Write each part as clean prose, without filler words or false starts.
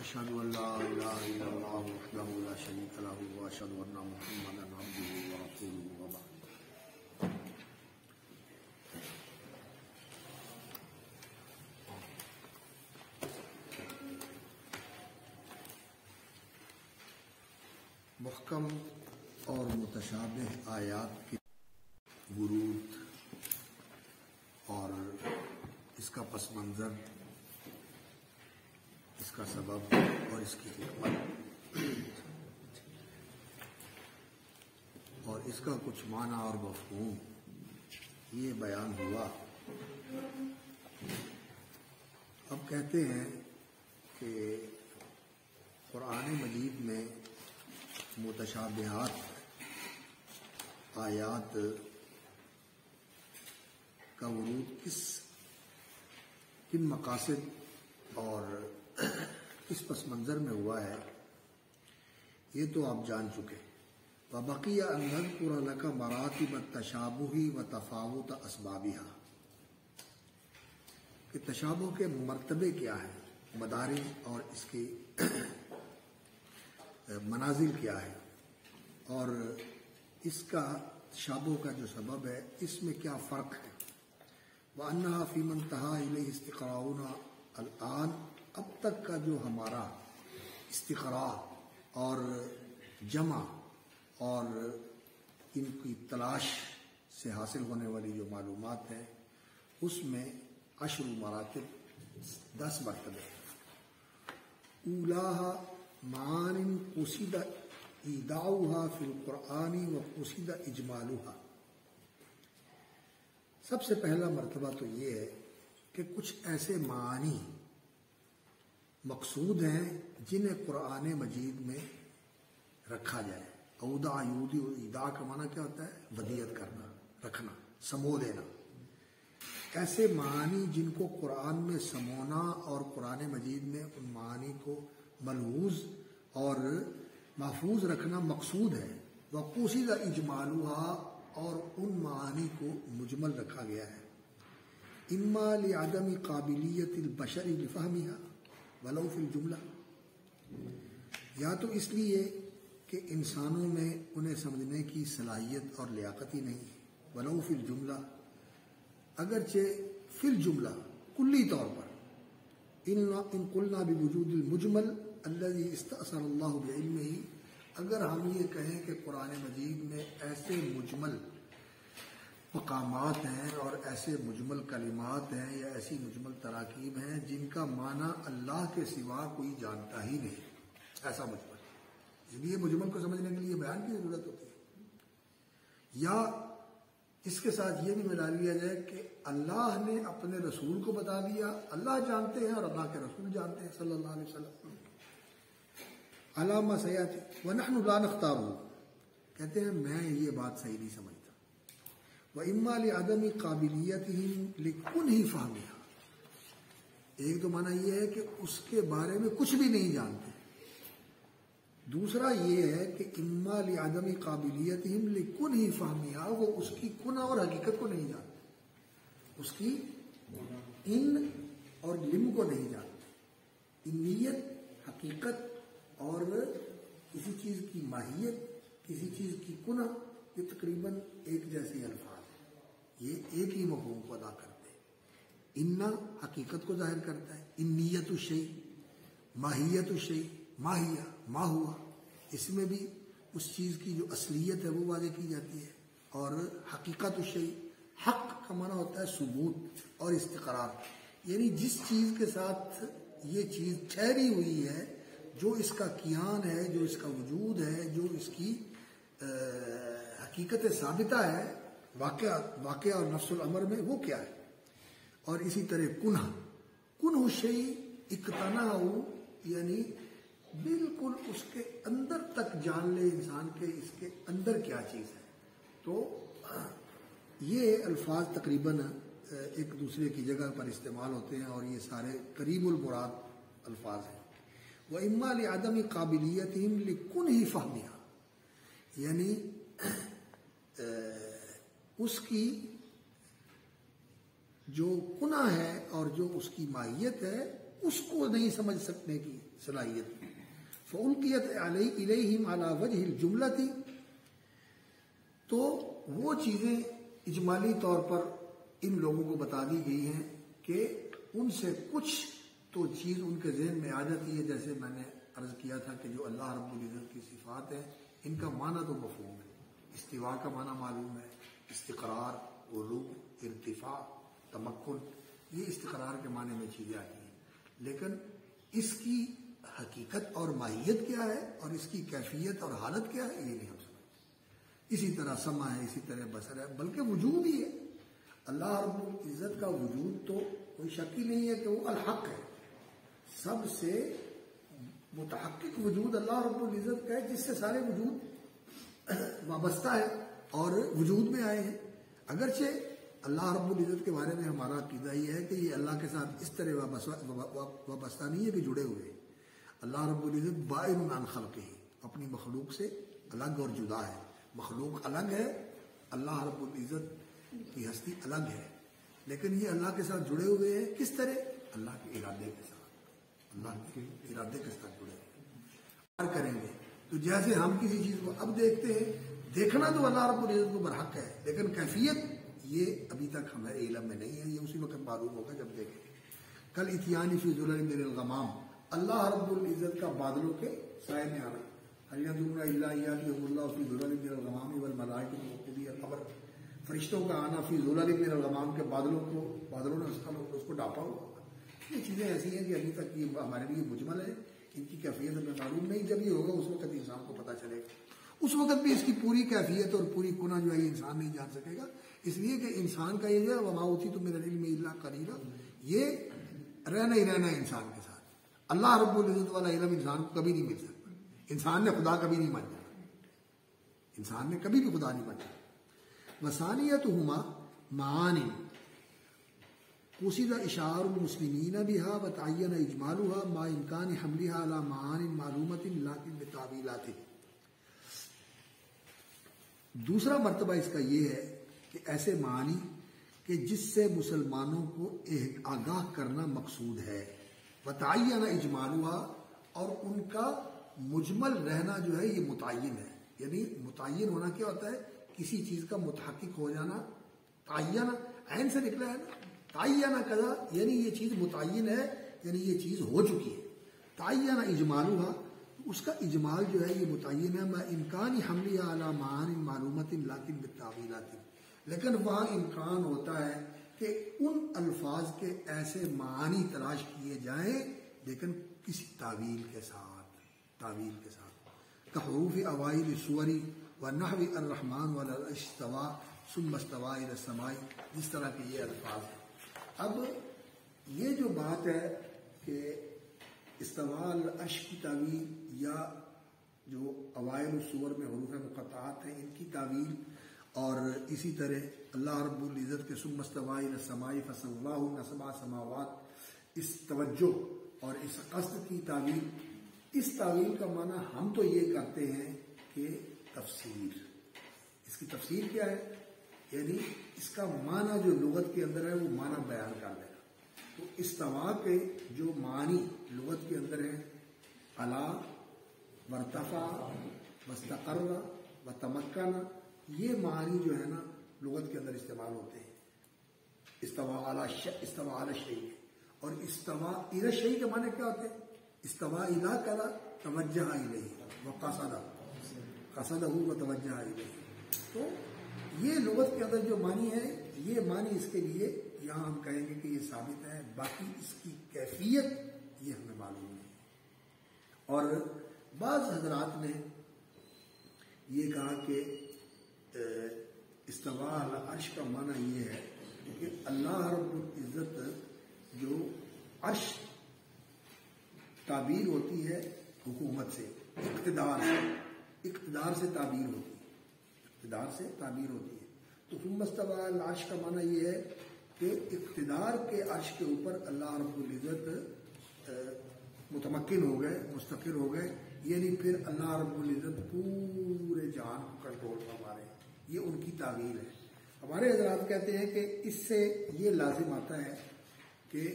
أشهد أن لا إله إلا الله وحده لا شريك له وأشهد أن محمدا عبده ورسوله وبعد. محکم اور متشابہ آیات کی ورود اور اس کا پس منظر، اس کا سبب اور اس کی حکمت اور اس کا کچھ معنی اور مفہوم یہ بیان ہوا. اب کہتے ہیں کہ قرآن مجید میں متشابہات آیات کا ورود کن مقاصد اور کس پس منظر میں ہوا ہے یہ تو آپ جان چکے. وَبَقِيَ أَن نَذْكُرَ لَكَ مَرَاتِبَ التَّشَابُهِ وَتَفَاوُتَ أَسْبَابِهَا، کہ تشابہ کے مرتبے کیا ہیں، مدارج اور اس کی منازل کیا ہے، اور اس کا تشابہ کا جو سبب ہے اس میں کیا فرق ہے. وَأَنَّهَا فِي مَنْ انتَهَا إِلَيْهِ اسْتِقْرَاؤُنَا الآن، اب تک کا جو ہمارا استقراء اور جمع اور ان کی تلاش سے حاصل ہونے والی جو معلومات ہیں اس میں 10 مراتب 10 مرتبے. اولاها معان قصد ایداؤها فی القرآن وقصد اجمالها. سب سے پہلا مرتبہ تو یہ ہے کہ کچھ ایسے معانی مقصود ہیں جنہیں قرآن مجید میں رکھا جائے. اودع یودع، ایداع کا معنی کیا ہوتا ہے؟ ودیعت کرنا، رکھنا، سمو دینا. ایسے معانی جن کو قرآن میں سمونا اور قرآن مجید میں ان معانی کو ملحوظ اور محفوظ رکھنا مقصود ہے. وقصد اجمالها، اور ان معانی کو مجمل رکھا گیا ہے. اما لعدم قابلیت البشر لفہمها ولو فی الجملہ، یا تو اس لیے کہ انسانوں میں انہیں سمجھنے کی صلاحیت اور لیاقت ہی نہیں، ولو فی الجملہ، اگرچہ فی الجملہ کلی طور پر. ان قلنا بوجود المجمل الذي استأثر اللہ بعلمہ، اگر ہم یہ کہیں کہ قرآن مجید میں ایسے مجمل مقامات ہیں اور ایسے مجمل کلمات ہیں یا ایسی مجمل تراکیب ہیں جن کا معنی اللہ کے سوا کوئی جانتا ہی نہیں، ایسا مجمل، اس لیے مجمل کو سمجھنے کے لیے بیان کی ضرورت ہوتی ہے. یا اس کے ساتھ یہ بھی ملا لیا جائے کہ اللہ نے اپنے رسول کو بتا دیا، اللہ جانتے ہیں اور اللہ کے رسول جانتے ہیں صلی اللہ علیہ وسلم. علامہ سیاتی وَنَحْنُ لَا نَخْتَارُ، کہتے ہیں میں یہ بات صحیح نہیں سمجھتا. وَإِمَّا لِعَدَمِ قَابِلِيَتِهِمْ لِكُنْهِ فَهْمِهَا، ایک تو معنی یہ ہے کہ اس کے بارے میں کچھ بھی نہیں جانتے. دوسرا یہ ہے کہ اما لعدم قابلیتہم لِكُنْهِ فَهْمِهَا، وہ اس کی کنہ اور حقیقت کو نہیں جانتے، اس کی ان اور لم کو نہیں جانتے. انیت، حقیقت اور کسی چیز کی ماہیت، کسی چیز کی کنہ، یہ تقریباً ایک جیسے الفاظ ہیں، یہ ایک ہی مفہوم کو ادا کرتے ہیں. انا حقیقت کو ظاہر کرتا ہے، انیت الشیء، ماہیت الشیء، ماہیہ، ما ہوا، اس میں بھی اس چیز کی جو اصلیت ہے وہ واضح کی جاتی ہے. اور حقیقت الشیء، حق کا معنی ہوتا ہے ثبوت اور استقرار، یعنی جس چیز کے ساتھ یہ چیز ٹھہری ہوئی ہے، جو اس کا کیان ہے، جو اس کا وجود ہے، جو اس کی حقیقت ثابتہ ہے واقعہ اور نفس الامر میں، وہ کیا ہے. اور اسی طرح کنہ الشیء اقتناء، یعنی بالکل اس کے اندر تک جان لے انسان کے اس کے اندر کیا چیز ہے. تو یہ الفاظ تقریباً ایک دوسرے کی جگہ پر استعمال ہوتے ہیں اور یہ سارے قریب المراد الفاظ ہیں. وَإِمَّا لِعَدَمِ قَابِلِيَتِهِمْ لِكُنْهِ فَهْمِهَا، یعنی اس کی جو کنہ ہے اور جو اس کی ماہیت ہے اس کو نہیں سمجھ سکنے کی صلاحیت. فَأُلْقِيَتْ إِلَيْهِمْ عَلَى وَجْهِ الْجُمْلَةِ، تو وہ چیزیں اجمالی طور پر ان لوگوں کو بتا دی گئی ہیں کہ ان سے کچھ تو چیز ان کے ذہن میں آ جاتی ہے، جیسے میں نے عرض کیا تھا کہ جو اللہ رب العزت کی صفات ہیں ان کا معنی تو مفہوم ہے. استواء کا معنی معلوم ہے، استقرار، علو، ارتفاع، تمکن، یہ استقرار کے معنی میں چیزیں آتی ہیں، لیکن اس کی حقیقت اور ماہیت کیا ہے اور اس کی کیفیت اور حالت کیا ہے یہ نہیں ہم سمجھتے. اسی طرح سمع ہے، اسی طرح بصر ہے، بلکہ وجود ہی ہے. اللہ رب العزت کا وجود تو کوئی شک ہی نہیں ہے کہ وہ الحق ہے، سب سے متحقق وجود اللہ رب العزت کا ہے، جس سے سارے وجود وابستہ ہے اور وجود میں آئے ہیں. اگرچہ اللہ رب العزت کے بارے میں ہمارا عقیدہ یہ ہے کہ یہ اللہ کے ساتھ اس طرح وابستہ نہیں ہے کہ جڑے ہوئے ہیں. اللہ رب العزت بائن عن خلقہ، اپنی مخلوق سے الگ اور جدا ہے. مخلوق الگ ہے، اللہ رب العزت کی ہستی الگ ہے، لیکن یہ اللہ کے ساتھ جڑے ہوئے ہیں. کس طرح؟ اللہ کے ارادے کے ساتھ، اللہ کے ارادے کے ساتھ جڑے ہوئے ہیں. کریں گے تو جیسے ہم کسی چیز کو اب دیکھتے ہیں، دیکھنا تو اللہ رب العزت کو برحق ہے، لیکن کیفیت یہ ابھی تک ہمارے علم میں نہیں ہے. یہ اسی وقت معلوم ہوگا جب دیکھیں گے. کل اتیانی فی ظلل من الغمام، اللہ رب العزت کا بادلوں کے سائے میں آنا. هل ينظرون الا ان ياتيهم الله في ظلل من الغمام والملائكه وقضي الامر، فرشتوں کا آنا فی ظلل من الغمام کے بادلوں نے اس کو ڈھانپا ہوا. یہ چیزیں ایسی ہیں کہ ابھی تک یہ ہمارے لیے مجمل ہے، ان کی کیفیت ہمیں معلوم نہیں. جب یہ ہوگا اس وقت انسان کو پتہ چلے گا. اس وقت بھی اس کی پوری کیفیت اور پوری کنہ جو ہے یہ انسان نہیں جان سکے گا، اس لیے کہ انسان کا یہ جو ہے وما اوتیتم من العلم الا قلیلا، یہ رہنا ہی رہنا ہے انسان کے ساتھ. اللہ رب العزت والا علم انسان کو کبھی نہیں مل سکتا. انسان نے خدا کبھی نہیں بن جانا، انسان نے کبھی بھی خدا نہیں بن جانا. وثانیتہما معانی قصد اشعار المسلمین بها وتعین اجمالها مع امکان حملها على معانی معلومۃ لكن بتاویلات. دوسرا مرتبہ اس کا یہ ہے کہ ایسے معانی کہ جس سے مسلمانوں کو آگاہ کرنا مقصود ہے، وتعین اجمالها، اور ان کا مجمل رہنا جو ہے یہ متعین ہے. یعنی متعین ہونا کیا ہوتا ہے؟ کسی چیز کا متحقق ہو جانا. تعین عین سے نکلا ہے نا، تعین کذا، یعنی یہ چیز متعین ہے، یعنی یہ چیز ہو چکی ہے. تعین اجمالها، اس کا اجمال جو ہے یہ متعین ہے. میں امکان حملها علی معانی معلومات لكن بالتاویلات، لیکن وہاں امکان ہوتا ہے کہ ان الفاظ کے ایسے معانی تلاش کیے جائیں لیکن کسی تعویل کے ساتھ، کحروف اوائل سوری و نحو الرحمن والعرش استوى ثم استوى الى السماء، جس طرح کے یہ الفاظ ہیں. اب یہ جو بات ہے کہ استواء العرش کی تعویل یا جو اوائل السور میں حروف مقطعات ہیں ان کی تعویل، اور اسی طرح اللہ رب العزت کے ثم استوى الى السماء فسواهن سبع سماوات، اس توجہ اور اس قصد کی تعویل. اس تعویل کا معنی ہم تو یہ کرتے ہیں کہ تفسیر. اس کی تفسیر کیا ہے؟ یعنی اس کا معنی جو لغت کے اندر ہے وہ معنی بیان کر دینا. تو استوا کے جو معنی لغت کے اندر ہیں، علا، وارتفع، واستقر، وتمکن، یہ معنی جو ہے نا لغت کے اندر استعمال ہوتے ہیں. استوا علی شیء، اور استوا الی الشیء کے معنی کیا ہوتے ہیں؟ استوا الی کذا توجہ الیہ قصدہ وتوجہ الیہ. تو یہ لغت کے اندر جو معنی ہے یہ معنی اس کے لیے یہاں ہم کہیں گے کہ یہ ثابت ہے، باقی اس کی کیفیت یہ ہمیں معلوم نہیں. اور بعض حضرات نے یہ کہا کہ استوا علی العرش کا معنی یہ ہے کہ اللہ رب العزت جو عرش تعبیر ہوتی ہے حکومت سے، اقتدار سے تعبیر ہوتی ہے، اقتدار سے تعبیر ہوتی ہے. تو ثم استوى علی العرش کا معنی یہ ہے کہ اقتدار کے عرش کے اوپر اللہ رب العزت متمکن ہو گئے، مستقر ہو گئے، یعنی پھر اللہ رب العزت پورے جہان کو کنٹرول فرما رہے ہیں. یہ ان کی تعبیر ہے. ہمارے حضرات کہتے ہیں کہ اس سے یہ لازم آتا ہے کہ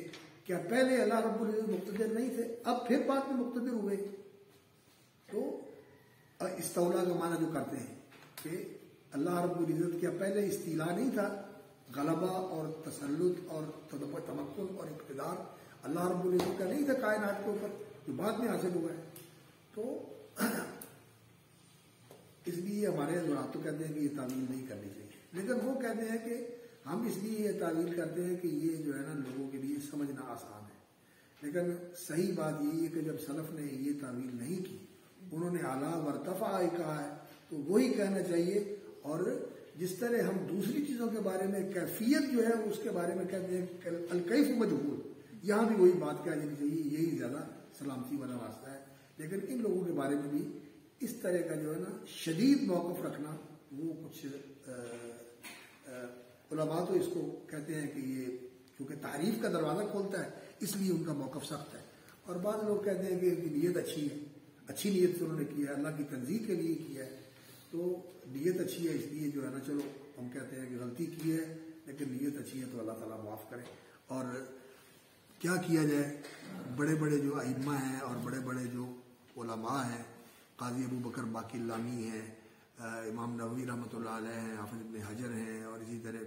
کیا پہلے اللہ رب العزت مقتدر نہیں تھے، اب پھر بعد میں مقتدر ہوئے؟ تو استولا کا معنی جو کرتے ہیں کہ اللہ رب العزت کیا پہلے استیلا نہیں تھا، غلبہ اور تسلط اور تمکن اور اقتدار اللہ رب العزت کا نہیں تھا کائنات کے اوپر، جو بعد میں حاصل ہوا ہے؟ تو اس لیے ہمارے حضرات تو کہتے ہیں کہ یہ تعویل نہیں کرنی چاہیے، لیکن وہ کہتے ہیں کہ ہم اس لیے یہ تعویل کرتے ہیں کہ یہ جو ہے نا لوگوں کے لیے سمجھنا آسان ہے، لیکن صحیح بات یہ ہے کہ جب سلف نے یہ تعویل نہیں کی، انہوں نے اعلیٰ ورتفع کہا ہے، تو وہی کہنا چاہیے۔ اور جس طرح ہم دوسری چیزوں کے بارے میں کیفیت جو ہے اس کے بارے میں کہتے ہیں کہ الکیف مجہول، یہاں بھی وہی بات کہہ جانی چاہیے، یہی زیادہ سلامتی والا راستہ ہے۔ لیکن ان لوگوں کے بارے میں بھی اس طرح کا جو ہے نا شدید موقف رکھنا، وہ کچھ علماء تو اس کو کہتے ہیں کہ یہ کیونکہ تعریف کا دروازہ کھولتا ہے اس لیے ان کا موقف سخت ہے، اور بعض لوگ کہتے ہیں کہ نیت اچھی ہے، اچھی نیت سے انہوں نے کیا ہے، اللہ کی تنزیہ کے لیے کیا ہے، تو نیت اچھی ہے اس لیے جو ہے نا چلو ہم کہتے ہیں کہ غلطی کی ہے لیکن نیت اچھی ہے تو اللہ تعالیٰ معاف کرے۔ اور کیا کیا جائے، بڑے بڑے جو ائمہ ہیں اور بڑے بڑے جو علماء ہیں، قاضی ابو بکر باقی لامی ہیں، امام نووی رحمۃ اللہ علیہ ہیں، حافظ ابن حجر ہیں، اور اسی طرح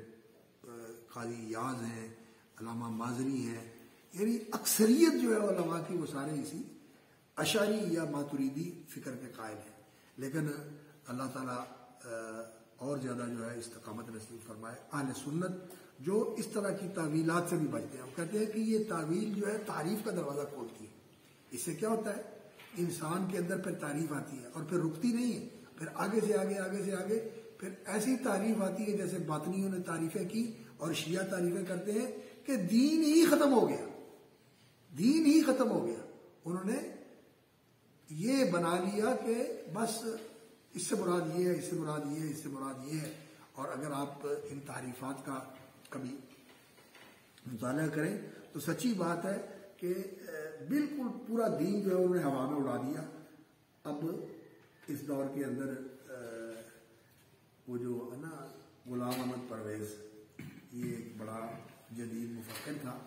قاضی یاز ہیں، علامہ مازری ہیں، یعنی اکثریت جو ہے علماء کی وہ سارے اسی اشعری یا ماتریدی فکر کے قائل ہیں، لیکن اللہ تعالیٰ اور زیادہ جو ہے استقامت نصیب فرمائے۔ اہل سنت جو اس طرح کی تعویلات سے بھی بچتے ہیں، ہم کہتے ہیں کہ یہ تعویل جو ہے تعریف کا دروازہ کھولتی ہے۔ اس سے کیا ہوتا ہے، انسان کے اندر پھر تعریف آتی ہے اور پھر رکتی نہیں ہے، پھر آگے سے آگے آگے سے آگے پھر ایسی تعریف آتی ہے جیسے باطنیوں نے تعریفیں کی اور شیعہ تعریفیں کرتے ہیں کہ دین ہی ختم ہو گیا، دین ہی ختم ہو گیا۔ انہوں نے یہ بنا لیا کہ بس اس سے مراد یہ ہے، اس سے مراد یہ ہے، اس سے مراد یہ ہے۔ اور اگر آپ ان تعریفات کا کبھی مطالعہ کریں تو سچی بات ہے کہ بالکل پورا دین جو ہے انہوں نے ہوا میں اڑا دیا۔ اب اس دور کے اندر وہ جو ہے نا غلام احمد پرویز، یہ ایک بڑا جدید مفکر تھا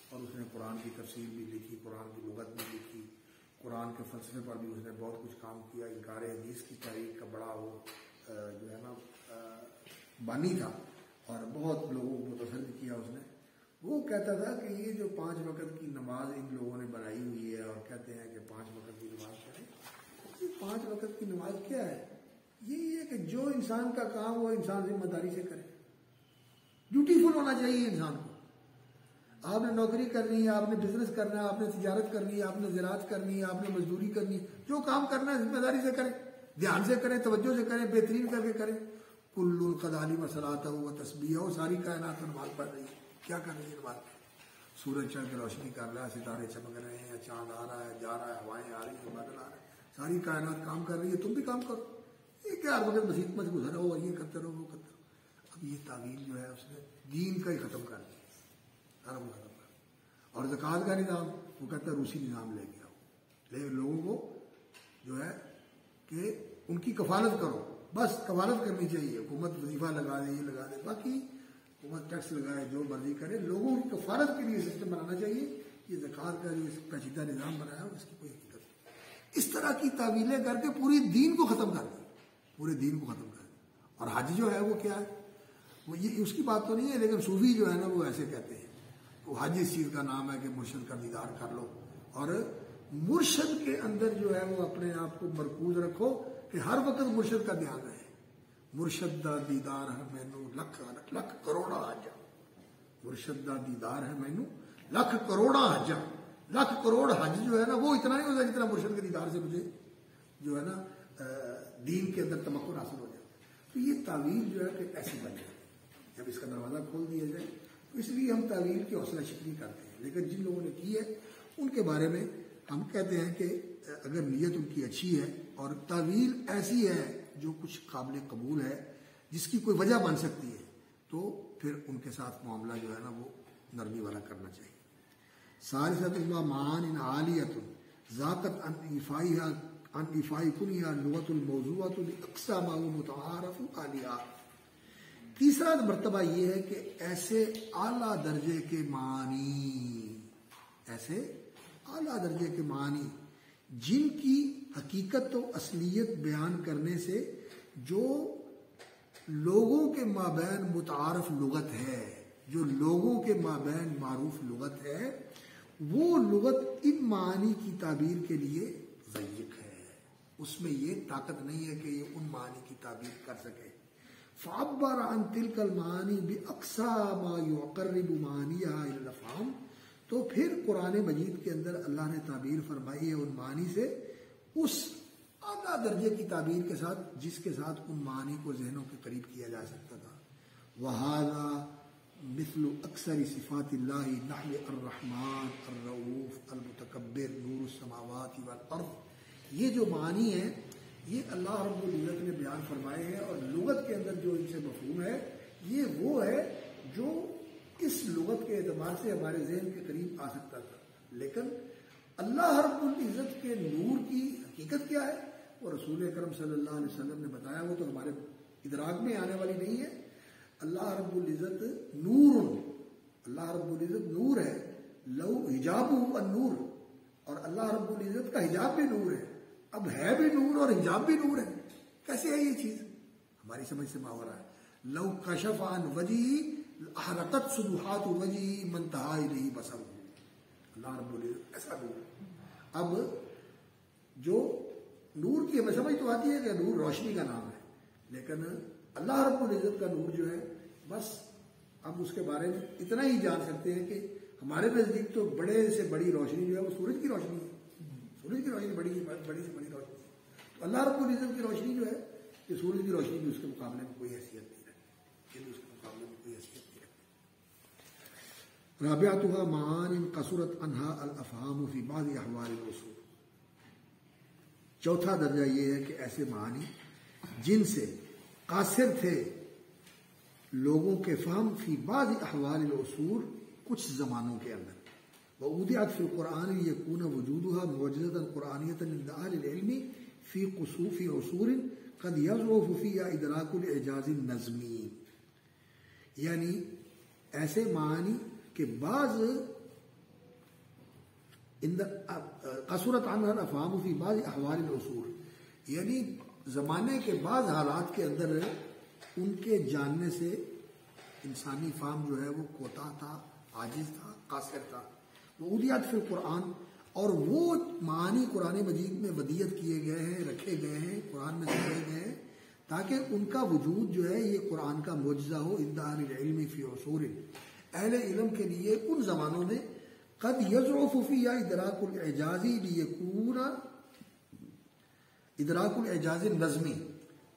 اور اس نے قرآن کی تفسیر بھی لکھی، قرآن کی لغت بھی لکھی، قرآن کے فلسفے پر بھی اس نے بہت کچھ کام کیا، انکار حدیث کی تحریک کا بڑا وہ جو ہے نا بانی تھا اور بہت لوگوں کو متاثر بھی کیا اس نے۔ وہ کہتا تھا کہ یہ جو 5 وقت کی نماز ان لوگوں نے بنائی ہوئی ہے اور کہتے ہیں کہ 5 وقت کی نماز پڑھیں، یہ 5 وقت کی نماز کیا ہے؟ یہ ہے کہ جو انسان کا کام وہ انسان ذمہ داری سے کرے، ڈیوٹیفل ہونا چاہیے انسان کو۔ آپ نے نوکری کرنی ہے، آپ نے بزنس کرنا ہے، آپ نے تجارت کرنی ہے، آپ نے زراعت کرنی ہے، آپ نے مزدوری کرنی ہے، جو کام کرنا ہے ذمہ داری سے کریں، دھیان سے کریں، توجہ سے کریں، بہترین کر کے کریں۔ کل قد علم صلاته و تسبیحہ، ساری کائنات نماز پڑھ رہی ہے، کیا کر رہی ہے نماز؟ سورج چڑھ کے روشنی کر رہا ہے، ستارے چمک رہے ہیں، چاند آ رہا ہے، جا رہا ہے، ہوائیں آ رہی ہیں، بادل آ رہے ہیں، ساری کائنات کام کر رہی ہے، تم بھی کام کرو۔ یہ کیا ہر وقت مسیح میں گزر رہو اور یہ کرتے رہو وہ کرتے رہو۔ اب یہ تعویل جو ہے اس نے دین کا ہی ختم کر دیا، ختم کر دیا۔ اور زکوٰۃ کا نظام وہ کہتا ہے روسی نظام لے کے آؤ، لیکن لوگوں کو جو ہے کہ ان کی کفالت کرو، بس کفالت کرنی چاہیے۔ حکومت وظیفہ لگا دے، یہ لگا دے، باقی حکومت ٹیکس لگائے، جو مرضی کرے، لوگوں کی کفالت کے لیے سسٹم بنانا چاہیے۔ یہ زکوٰۃ کا جو پیچیدہ نظام بنایا اس کی کوئی حقیقت نہیں۔ اس طرح کی تعویلیں کر کے پوری دین کو ختم کر دیں، پورے دین کو ختم کر دیں۔ اور حج جو ہے وہ کیا ہے، وہ یہ اس کی بات تو نہیں ہے، لیکن صوفی جو ہے نا وہ ایسے کہتے ہیں، وہ حج اس چیز کا نام ہے کہ مرشد کا دیدار کر لو، اور مرشد کے اندر جو ہے وہ اپنے آپ کو مرکوز رکھو کہ ہر وقت مرشد کا دھیان رہے۔ مرشد دا دیدار ہے مینو لکھ لکھ کروڑا حجا، مرشد دا دیدار ہے مینو لکھ کروڑا حجا۔ لکھ کروڑ حج جو ہے نا وہ اتنا نہیں ہوتا جتنا مرشد کے دیدار سے مجھے جو ہے نا دین کے اندر تمکن حاصل ہو جائے۔ تو یہ تعویل جو ہے کہ ایسی بن جائے، جب اس کا دروازہ کھول دیا جائے تو اس لیے ہم تعویل کی حوصلہ شکنی کرتے ہیں۔ لیکن جن لوگوں نے کی ہے ان کے بارے میں ہم کہتے ہیں کہ اگر نیت ان کی اچھی ہے اور تعویل ایسی ہے جو کچھ قابل قبول ہے، جس کی کوئی وجہ بن سکتی ہے، تو پھر ان کے ساتھ معاملہ جو ہے نا وہ نرمی والا کرنا چاہیے۔ ثالثۃ ما معان عالیۃ ذاقت عن ایفائی کنھا لغۃ الموضوعۃ لاقصی ما هو متعارف علیہ۔ تیسرا مرتبہ یہ ہے کہ ایسے اعلیٰ درجے کے معنی ایسے اعلیٰ درجے کے معنی جن کی حقیقت و اصلیت بیان کرنے سے جو لوگوں کے مابین متعارف لغت ہے، جو لوگوں کے مابین معروف لغت ہے، وہ لغت ان معانی کی تعبیر کے لیے ضیق ہے، اس میں یہ طاقت نہیں ہے کہ یہ ان معانی کی تعبیر کر سکے۔ فعبر عن تلك المعانی باقصى ما يقرب معانیها الى الافهام، تو پھر قرآن مجید کے اندر اللہ نے تعبیر فرمائی ہے ان معانی سے اس اعلیٰ درجے کی تعبیر کے ساتھ جس کے ساتھ ان معانی کو ذہنوں کے قریب کیا جا سکتا تھا۔ وَهَذَا مثل اکثر صفات اللہ نحو الرحمن الرؤوف المتکبر نور السماوات والارض، یہ جو معانی ہیں یہ اللہ رب العزت نے بیان فرمائے ہیں، اور لغت کے اندر جو ان سے مفہوم ہے یہ وہ ہے جو اس لغت کے اعتبار سے ہمارے ذہن کے قریب آ سکتا تھا، لیکن اللہ رب العزت کے نور کی حقیقت کیا ہے وہ رسول اکرم صلی اللہ علیہ وسلم نے بتایا، وہ تو ہمارے ادراک میں آنے والی نہیں ہے۔ اللہ رب العزت نور، اللہ رب العزت نور ہے، لو حجابہ النور، اور اللہ رب العزت کا حجاب بھی نور ہے، اب ہے بھی نور اور حجاب بھی نور ہے، کیسے ہے یہ چیز؟ ہماری سمجھ سے ماورا ہے۔ لو کشف عن وجہی احرقت سبحات وجہی من انتہا الیہ بصرہ، اللہ رب العزت ایسا نور ہے۔ اب جو نور کی ہمیں سمجھ تو آتی ہے کہ نور روشنی کا نام ہے، لیکن اللہ رب العزت کا نور جو ہے بس ہم اس کے بارے میں اتنا ہی جان سکتے ہیں کہ ہمارے نزدیک تو بڑے سے بڑی روشنی جو ہے وہ سورج کی روشنی ہے، سورج کی روشنی بڑی سے بڑی روشنی ہے، تو اللہ رب العزت کی روشنی جو ہے کہ سورج کی روشنی بھی اس کے مقابلے میں کوئی حیثیت نہیں رکھتی، اس کے مقابلے میں کوئی حیثیت نہیں رکھتی۔ رابعتها معان قصرت عنها الافهام فی بعض احوال الوصول، چوتھا درجہ یہ ہے کہ ایسے معانی جن سے قاصر تھے لوگوں کے فہم فی بعض احوال الوصول کچھ زمانوں کے اندر، وَأُودِعَتْ فِي الْقُرْآنِ لِيَكُونَ وُجُودُهَا مُعْجِزَةً قُرْآنِيَّةً عِنْدَ أَهْلِ الْعِلْمِ فِي قُصُوفِ عُصُورٍ قَدْ يَضْعُفُ فِيهَا إِدْرَاكُ الْإِعْجَازِ النَّظْمِي، یعنی ایسے معنی کہ بعض قصرت عنها الافہام فی بعض احوال العصور، یعنی زمانے کے بعض حالات کے اندر ان کے جاننے سے انسانی فہم جو ہے وہ کوتاہ تھا، عاجز تھا، قاصر تھا۔ وَأُودِعَتْ فِي الْقُرْآنِ، اور وہ معانی قرآن مجید میں ودیت کیے گئے ہیں، رکھے گئے ہیں، قرآن میں رکھے گئے ہیں تاکہ ان کا وجود جو ہے یہ قرآن کا معجزہ ہو، عند اہل العلم فی عصور، اہل علم کے لیے ان زمانوں میں قد یضعف فیہا ادراک الاعجاز لیکون ادراک الاعجاز النظمی،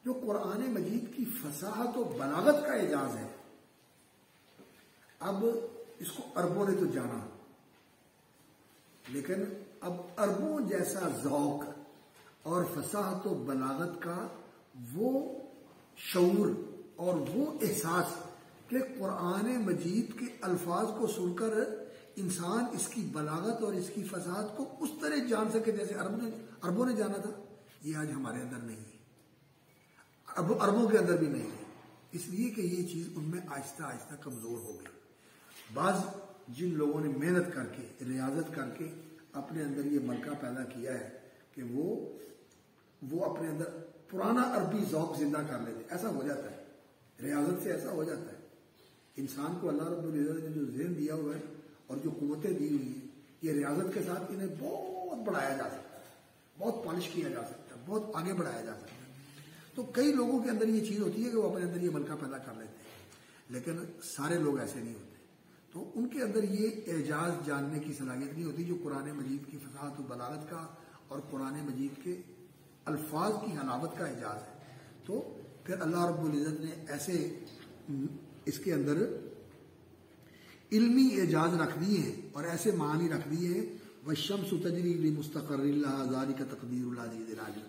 جو قرآن مجید کی فصاحت و بلاغت کا اعجاز ہے۔ اب اس کو عربوں نے تو جانا، لیکن اب عربوں جیسا ذوق اور فصاحت و بلاغت کا وہ شعور اور وہ احساس کہ قرآن مجید کے الفاظ کو سن کر انسان اس کی بلاغت اور اس کی فصاحت کو اس طرح جان سکے جیسے عربوں نے جانا تھا، یہ آج ہمارے اندر نہیں ہے، عربوں کے اندر بھی نہیں ہے، اس لیے کہ یہ چیز ان میں آہستہ آہستہ کمزور ہو گئی۔ بعض جن لوگوں نے محنت کر کے ریاضت کر کے اپنے اندر یہ ملکہ پیدا کیا ہے کہ وہ اپنے اندر پرانا عربی ذوق زندہ کر لیتے، ایسا ہو جاتا ہے، ریاضت سے ایسا ہو جاتا ہے۔ انسان کو اللہ رب العزت نے جو ذہن دیا ہوا ہے اور جو قوتیں دی ہوئی ہیں، یہ ریاضت کے ساتھ انہیں بہت بڑھایا جا سکتا ہے، بہت پالش کیا جا سکتا ہے، بہت آگے بڑھایا جا سکتا ہے۔ تو کئی لوگوں کے اندر یہ چیز ہوتی ہے کہ وہ اپنے اندر یہ ملکہ پیدا کر لیتے ہیں، لیکن سارے لوگ ایسے نہیں ہوتے، تو ان کے اندر یہ اعجاز جاننے کی صلاحیت نہیں ہوتی جو قرآن مجید کی فصاحت و بلاغت کا اور قرآن مجید کے الفاظ کی حلاوت کا اعجاز ہے۔ تو پھر اللہ رب العزت نے ایسے اس کے اندر علمی اعجاز رکھ دیے ہیں اور ایسے معنی رکھ دیے ہیں، وَالشَّمْسُ تَجْرِي لِمُسْتَقَرٍّ لَهَا ذَلِكَ تَقْدِيرُ الْعَزِيزِ الْعَلِيمِ،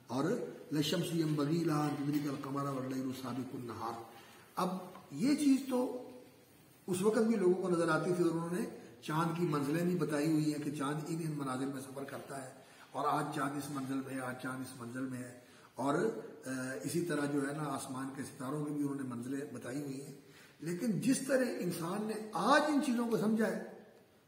اور لَلشَّمْسِ يَنبَغِي لَهَا أَن تُدْرِكَ الْقَمَرَ وَاللَّيْلُ سَابِقُ النَّهَارِ۔ اب یہ چیز تو اس وقت بھی لوگوں کو نظر آتی تھی اور انہوں نے چاند کی منزلیں بھی بتائی ہوئی ہیں کہ چاند ان منازل میں سفر کرتا ہے، اور آج چاند اس منزل میں ہے، آج چاند اس منزل میں ہے، اور اسی طرح جو ہے نا آسمان کے ستاروں میں بھی انہوں نے منزلیں بتائی ہوئی ہیں۔ لیکن جس طرح انسان نے آج ان چیزوں کو سمجھا ہے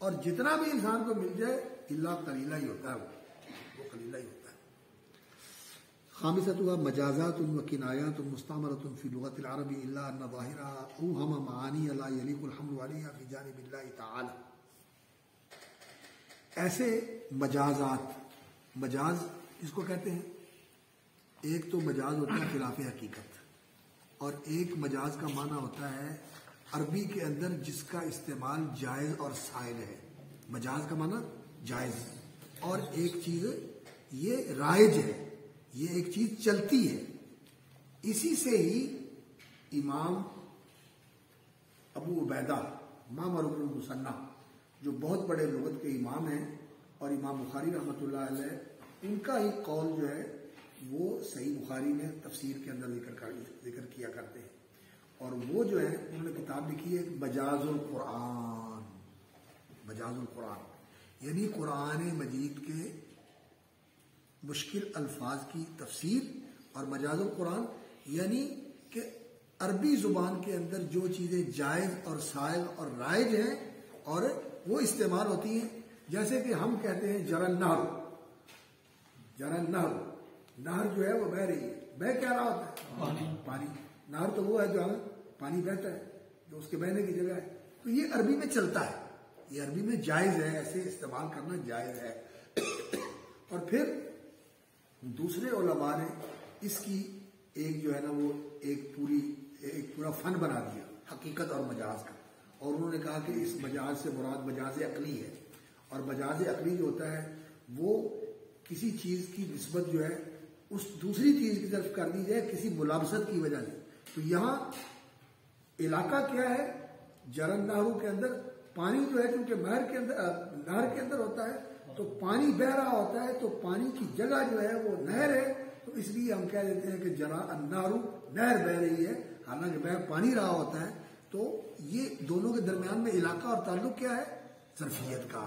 اور جتنا بھی انسان کو مل جائے الا قلیلہ ہی ہوتا ہے، وہ قلیلہ ہی ہوتا ہے۔ خامسۃ مجازات و کنایات مستعمرۃ فی لغت العرب الا ان ظاہرها اوہم معانی لا یلیق الحمل علیہا فی جانب اللہ تعالی۔ ایسے مجازات، مجاز اس کو کہتے ہیں، ایک تو مجاز ہوتا ہے خلاف حقیقت، اور ایک مجاز کا معنی ہوتا ہے عربی کے اندر جس کا استعمال جائز اور سائل ہے۔ مجاز کا معنی جائز، اور ایک چیز یہ رائج ہے، یہ ایک چیز چلتی ہے۔ اسی سے ہی امام ابو عبیدہ معمر بن المثنی جو بہت بڑے لغت کے امام ہیں، اور امام بخاری رحمۃ اللہ علیہ، ان کا ہی قول جو ہے وہ صحیح بخاری میں تفسیر کے اندر ذکر کیا کرتے ہیں، اور وہ جو ہے انہوں نے کتاب لکھی ہے مجاز القرآن۔ مجاز القرآن یعنی قرآن مجید کے مشکل الفاظ کی تفسیر، اور مجاز القرآن یعنی کہ عربی زبان کے اندر جو چیزیں جائز اور سائغ اور رائج ہیں اور وہ استعمال ہوتی ہیں، جیسے کہ ہم کہتے ہیں جرى النہر، جرى النہر، نہر جو ہے وہ بہہ رہی ہے، بہہ کیا رہا ہوتا ہے؟ پانی۔ نہر تو وہ ہے جو پانی بہتا ہے، جو اس کے بہنے کی جگہ ہے، تو یہ عربی میں چلتا ہے، یہ عربی میں جائز ہے، ایسے استعمال کرنا جائز ہے۔ اور پھر دوسرے علماء نے اس کی ایک جو ہے نا وہ ایک پورا فن بنا دیا حقیقت اور مجاز کا، اور انہوں نے کہا کہ اس مجاز سے مراد مجاز عقلی ہے، اور مجاز عقلی جو ہوتا ہے وہ کسی چیز کی نسبت جو ہے اس دوسری چیز کی طرف کر دی جائے کسی ملابست کی وجہ سے۔ تو یہاں علاقہ کیا ہے؟ جرن نہرو کے اندر پانی جو ہے چونکہ نہر کے اندر ہوتا ہے تو پانی بہ رہا ہوتا ہے، تو پانی کی جگہ جو ہے وہ نہر ہے، تو اس لیے ہم کہہ دیتے ہیں کہ جرا النہر، نہر بہ رہی ہے، حالانکہ بہ پانی رہا ہوتا ہے۔ تو یہ دونوں کے درمیان میں علاقہ اور تعلق کیا ہے؟ ظرفیت کا۔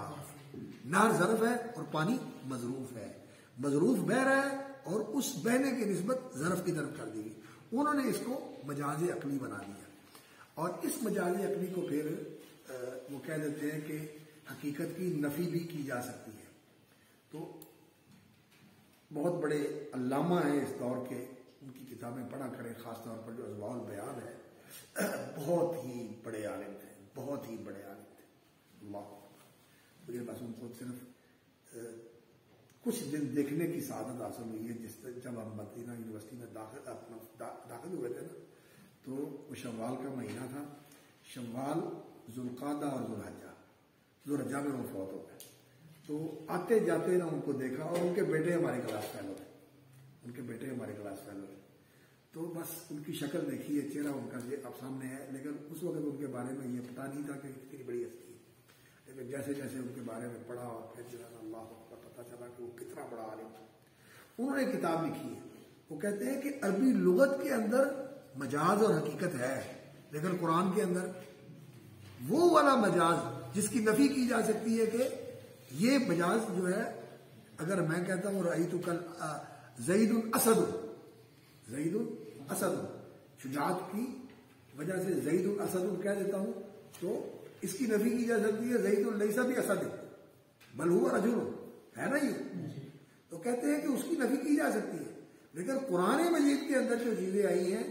نہر ظرف ہے اور پانی مظروف ہے، مظروف بہ رہا ہے اور اس بہنے کی نسبت ظرف کی طرف کر دی گئی۔ انہوں نے اس کو مجاز عقلی بنا دیا، اور اس مجاز عقلی کو پھر وہ کہہ دیتے ہیں کہ حقیقت کی نفی بھی کی جا سکتی ہے۔ تو بہت بڑے علامہ ہیں اس دور کے، ان کی کتابیں پڑھا کریں، خاص طور پر جو اضواء البیان ہے، بہت ہی بڑے عالم تھے، بہت ہی بڑے عالم تھے۔ اللہ مجھے بس ان کو صرف کچھ دن دیکھنے کی سعادت حاصل ہوئی ہے، جب ہم مدینہ یونیورسٹی میں داخل ہوئے تھے نا، تو وہ شوال کا مہینہ تھا، شوال، ذوالقعدہ اور ذوالحجہ میں وہ فوت ہو گئے۔ تو آتے جاتے نا ان کو دیکھا، اور ان کے بیٹے ہمارے کلاس فیلو تھے، ان کے بیٹے ہمارے کلاس فیلو تھے، تو بس ان کی شکل دیکھی ہے، چہرہ ان کا یہ اب سامنے ہے، لیکن اس وقت ان کے بارے میں یہ پتہ نہیں تھا کہ کتنی بڑی ہستی ہے، لیکن جیسے جیسے ان کے بارے میں پڑھا اور پھر جو ہے اللہ کو پتہ چلا کہ وہ کتنا بڑا عالم تھا۔ انہوں نے کتاب لکھی ہے، وہ کہتے ہیں کہ عربی لغت کے اندر مجاز اور حقیقت ہے، لیکن قرآن کے اندر وہ والا مجاز جس کی نفی کی جا سکتی ہے کہ یہ مجاز جو ہے، اگر میں کہتا ہوں رأیت کل زید الاسد، زید الاسد، شجاعت کی وجہ سے زید الاسد کہہ دیتا ہوں، تو اس کی نفی کی جا سکتی ہے زید لیس باسد بل هو رجل، ہے نا یہ؟ تو کہتے ہیں کہ اس کی نفی کی جا سکتی ہے، لیکن قرآن مجید کے اندر جو چیزیں آئی ہیں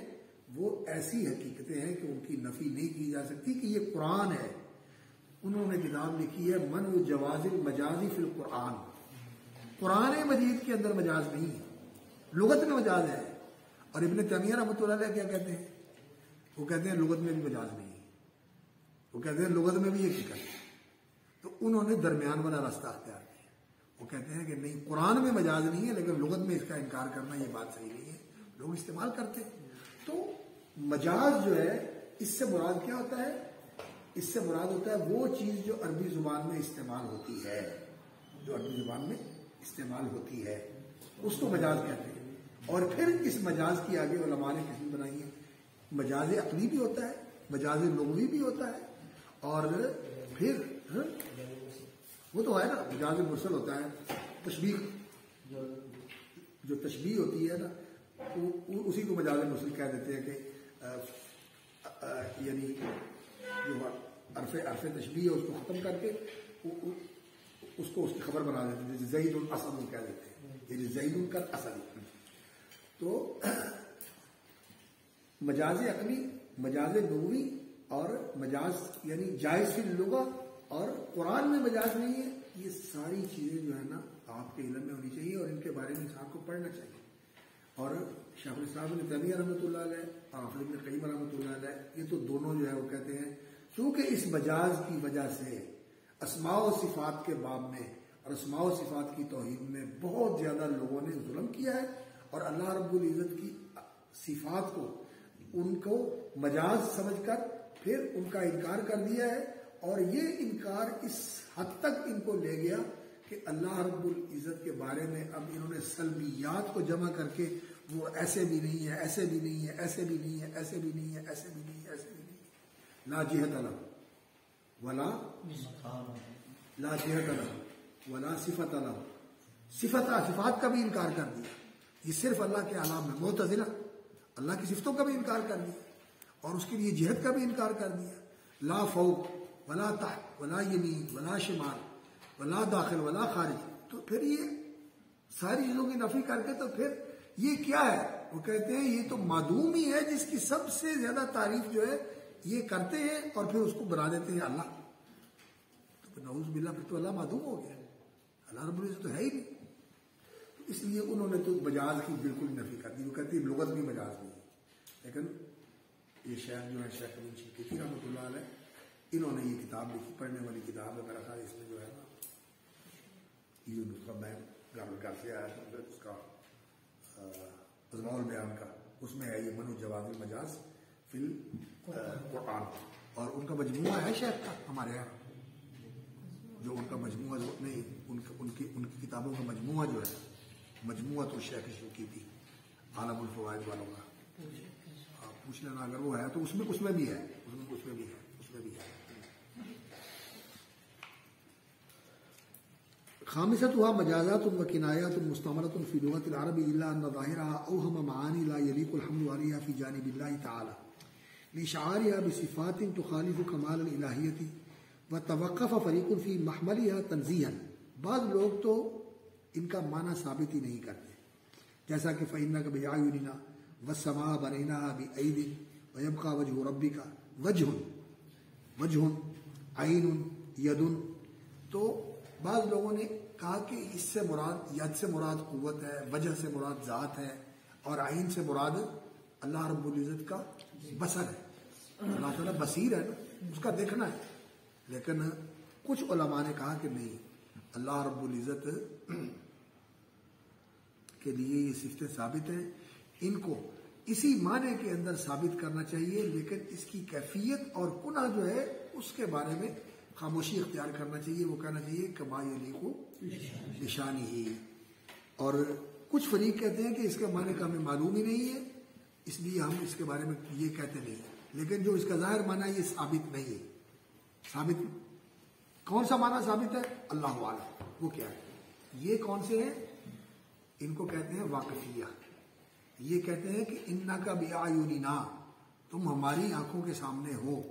وہ ایسی حقیقتیں ہیں کہ ان کی نفی نہیں کی جا سکتی کہ یہ قرآن ہے۔ انہوں نے کتاب لکھی ہے منع جواز المجاز فی القرآن، قرآن مجید کے اندر مجاز نہیں ہے، لغت میں مجاز ہے۔ اور ابن تیمیہ رحمۃ اللہ علیہ کیا کہتے ہیں؟ وہ کہتے ہیں لغت میں بھی مجاز نہیں ہے، وہ کہتے ہیں لغت میں بھی حقیقت ہے۔ تو انہوں نے درمیان والا راستہ اختیار کیا، وہ کہتے ہیں کہ نہیں، قرآن میں مجاز نہیں ہے، لیکن لغت میں اس کا انکار کرنا یہ بات صحیح نہیں ہے، لوگ استعمال کرتے ہیں۔ تو مجاز جو ہے اس سے مراد کیا ہوتا ہے؟ اس سے مراد ہوتا ہے وہ چیز جو عربی زبان میں استعمال ہوتی ہے، جو عربی زبان میں استعمال ہوتی ہے، اس کو مجاز کہتے ہیں۔ اور پھر اس مجاز کی آگے علماء نے قسم بنائی ہے، مجاز عقلی بھی ہوتا ہے، مجاز لغوی بھی ہوتا ہے، اور پھر وہ تو ہے نا مجاز مرسل ہوتا ہے، تشبیہ، جو تشبیہ ہوتی ہے نا اسی کو مجاز مرسل کہہ دیتے ہیں کہ یعنی جو عرف تشبیہ ہے اس کو ختم کر کے اس کو اس کی خبر بنا دیتے ہیں، جیسے زید الاسد کہہ دیتے ہیں، یعنی زید الاسد. تو مجاز عقلی، مجاز لغوی اور مجاز یعنی جائز فی اللغت اور قرآن میں مجاز نہیں ہے، یہ ساری چیزیں جو ہے نا آپ کے علم میں ہونی چاہیے اور ان کے بارے میں انسان کو پڑھنا چاہیے. اور شیخ الاسلام ابن تیمیہ رحمۃ اللہ علیہ اور حافظ ابن قیم رحمۃ اللہ علیہ یہ تو دونوں جو ہے وہ کہتے ہیں چونکہ اس مجاز کی وجہ سے اسماء و صفات کے باب میں اور اسماء و صفات کی توحید میں بہت زیادہ لوگوں نے ظلم کیا ہے اور اللہ رب العزت کی صفات کو ان کو مجاز سمجھ کر پھر ان کا انکار کر دیا ہے. اور یہ انکار اس حد تک ان کو لے گیا کہ اللہ رب العزت کے بارے میں اب انہوں نے سلبیات کو جمع کر کے وہ ایسے بھی نہیں ہے، ایسے بھی نہیں ہے، ایسے بھی نہیں ہے، ایسے بھی نہیں ہے، ایسے بھی نہیں ہے، ایسے بھی نہیں ہے. لا جہت لہ ولا لا جہت لہ ولا صفت لہ، صفات کا بھی انکار کر دیا. یہ صرف اللہ کے علام ہے. معتزلہ اللہ کی صفتوں کا بھی انکار کر دیا اور اس کے لیے جہت کا بھی انکار کر دیا. لا فوق ولا تحت ولا یمین ولا شمال ولا داخل ولا خارج. تو پھر یہ ساری چیزوں کی نفی کر کے تو پھر یہ کیا ہے؟ وہ کہتے ہیں یہ تو معدوم ہی ہے جس کی سب سے زیادہ تعریف جو ہے یہ کرتے ہیں اور پھر اس کو بنا دیتے ہیں اللہ. تو نعوذ باللہ پھر تو اللہ معدوم ہو گیا، اللہ رب العزت تو ہے ہی نہیں. اس لیے انہوں نے تو مجاز کی بالکل نفی کر دی. وہ کہتی ہے لغت بھی مجاز نہیں ہے. لیکن یہ شیخ جو ہے شیخ امین شنقیطی رحمۃ اللہ علیہ انہوں نے یہ کتاب لکھی، پڑھنے والی کتاب ہے میرا خیال. اس میں جو ہے نا یہ نسخہ میں گھر سے آیا تھا اس کا اضماء البیان کا، اس میں ہے یہ منع جواز المجاز فی القرآن. اور ان کا مجموعہ ہے شیخ کا ہمارے یہاں، جو ان کا مجموعہ نہیں ان کی کتابوں کا مجموعہ جو ہے مجموعہ تو شیخ شنقیطی عالم الفوائد والوں کا آپ پوچھ لینا اگر وہ ہے تو اس میں بھی ہے. خامسۃها مجازات و کنایات مستعملۃ فی لغۃ العرب الا ان ظاہرها اوهم معانی لا یلیق الحمل علیہا فی جانب اللہ تعالی لاشعارها بصفات تخالف کمال الالہیۃ وتوقف فریق فی محملها تنزیہا. بعض لوگ تو ان کا معنی ثابت ہی نہیں کرتے، جیسا کہ فإنک بأعیننا والسماء بنیناها بأید ویبقى وجہ ربک وجہ عین ید. تو بعض لوگوں نے کہا کہ اس سے مراد ید سے مراد قوت ہے، وجہ سے مراد ذات ہے اور عین سے مراد اللہ رب العزت کا بصر ہے. اللہ تعالیٰ بصیر ہے نا، اس کا دیکھنا ہے. لیکن کچھ علماء نے کہا کہ نہیں، اللہ رب العزت کے لیے یہ صفتیں ثابت ہیں، ان کو اسی معنی کے اندر ثابت کرنا چاہیے، لیکن اس کی کیفیت اور کنہ جو ہے اس کے بارے میں خاموشی اختیار کرنا چاہیے. وہ کہنا چاہیے کما یلیق بشانہ ہی. اور کچھ فریق کہتے ہیں کہ اس کے معنی کا ہمیں معلوم ہی نہیں ہے، اس لیے ہم اس کے بارے میں یہ کہتے نہیں. لیکن جو اس کا ظاہر معنی یہ ثابت نہیں ہے. ثابت کون سا معنی ثابت ہے؟ اللہ اعلم. وہ کیا ہے؟ یہ کون سے ہیں؟ ان کو کہتے ہیں واقفیہ. یہ کہتے ہیں کہ انک بأعیننا، تم ہماری آنکھوں کے سامنے ہو.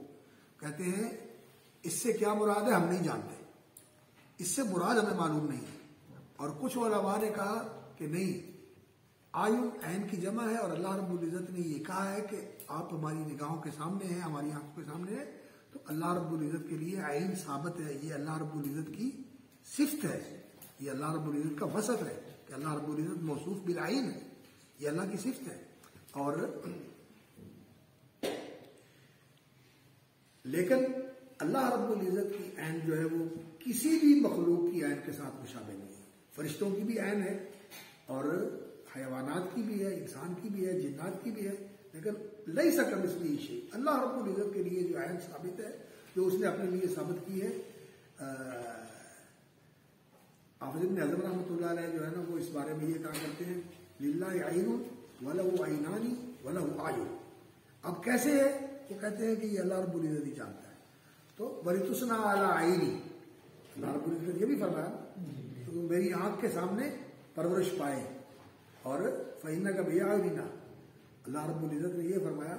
کہتے ہیں اس سے کیا مراد ہے ہم نہیں جانتے، اس سے مراد ہمیں معلوم نہیں ہے. اور کچھ علماء نے کہا کہ نہیں، آیون عین کی جمع ہے اور اللہ رب العزت نے یہ کہا ہے کہ آپ ہماری نگاہوں کے سامنے ہیں، ہماری آنکھوں کے سامنے ہیں. تو اللہ رب العزت کے لیے عین ثابت ہے، یہ اللہ رب العزت کی صفت ہے، یہ اللہ رب العزت کا وصف ہے کہ اللہ رب العزت موصوف بالعین ہے، یہ اللہ کی صفت ہے. اور لیکن اللہ رب العزت کی عین جو ہے وہ کسی بھی مخلوق کی عین کے ساتھ مشابہ نہیں ہے. فرشتوں کی بھی عین ہے اور حیوانات کی بھی ہے، انسان کی بھی ہے، جنات کی بھی ہے. لیکن لیس کمثلہ شیء، اللہ رب العزت کے لیے جو عین ثابت ہے، جو اس نے اپنے لیے ثابت کی ہے. حافظ ابن حزم رحمۃ اللہ علیہ جو ہے نا وہ اس بارے میں یہ کہا کرتے ہیں للہ عین ولہ عینان ولہ اعین. اب کیسے ہے؟ وہ کہتے ہیں کہ یہ اللہ رب العزت ہی جانتا ہے. تو وَلِتُصْنَعَ عَلَىٰ عَيْنِي، اللہ رب العزت یہ بھی فرمایا تو میری آنکھ کے سامنے پرورش پائے. اور فَإِنَّكَ بِأَعْيُنِنَا، اللہ رب العزت نے یہ فرمایا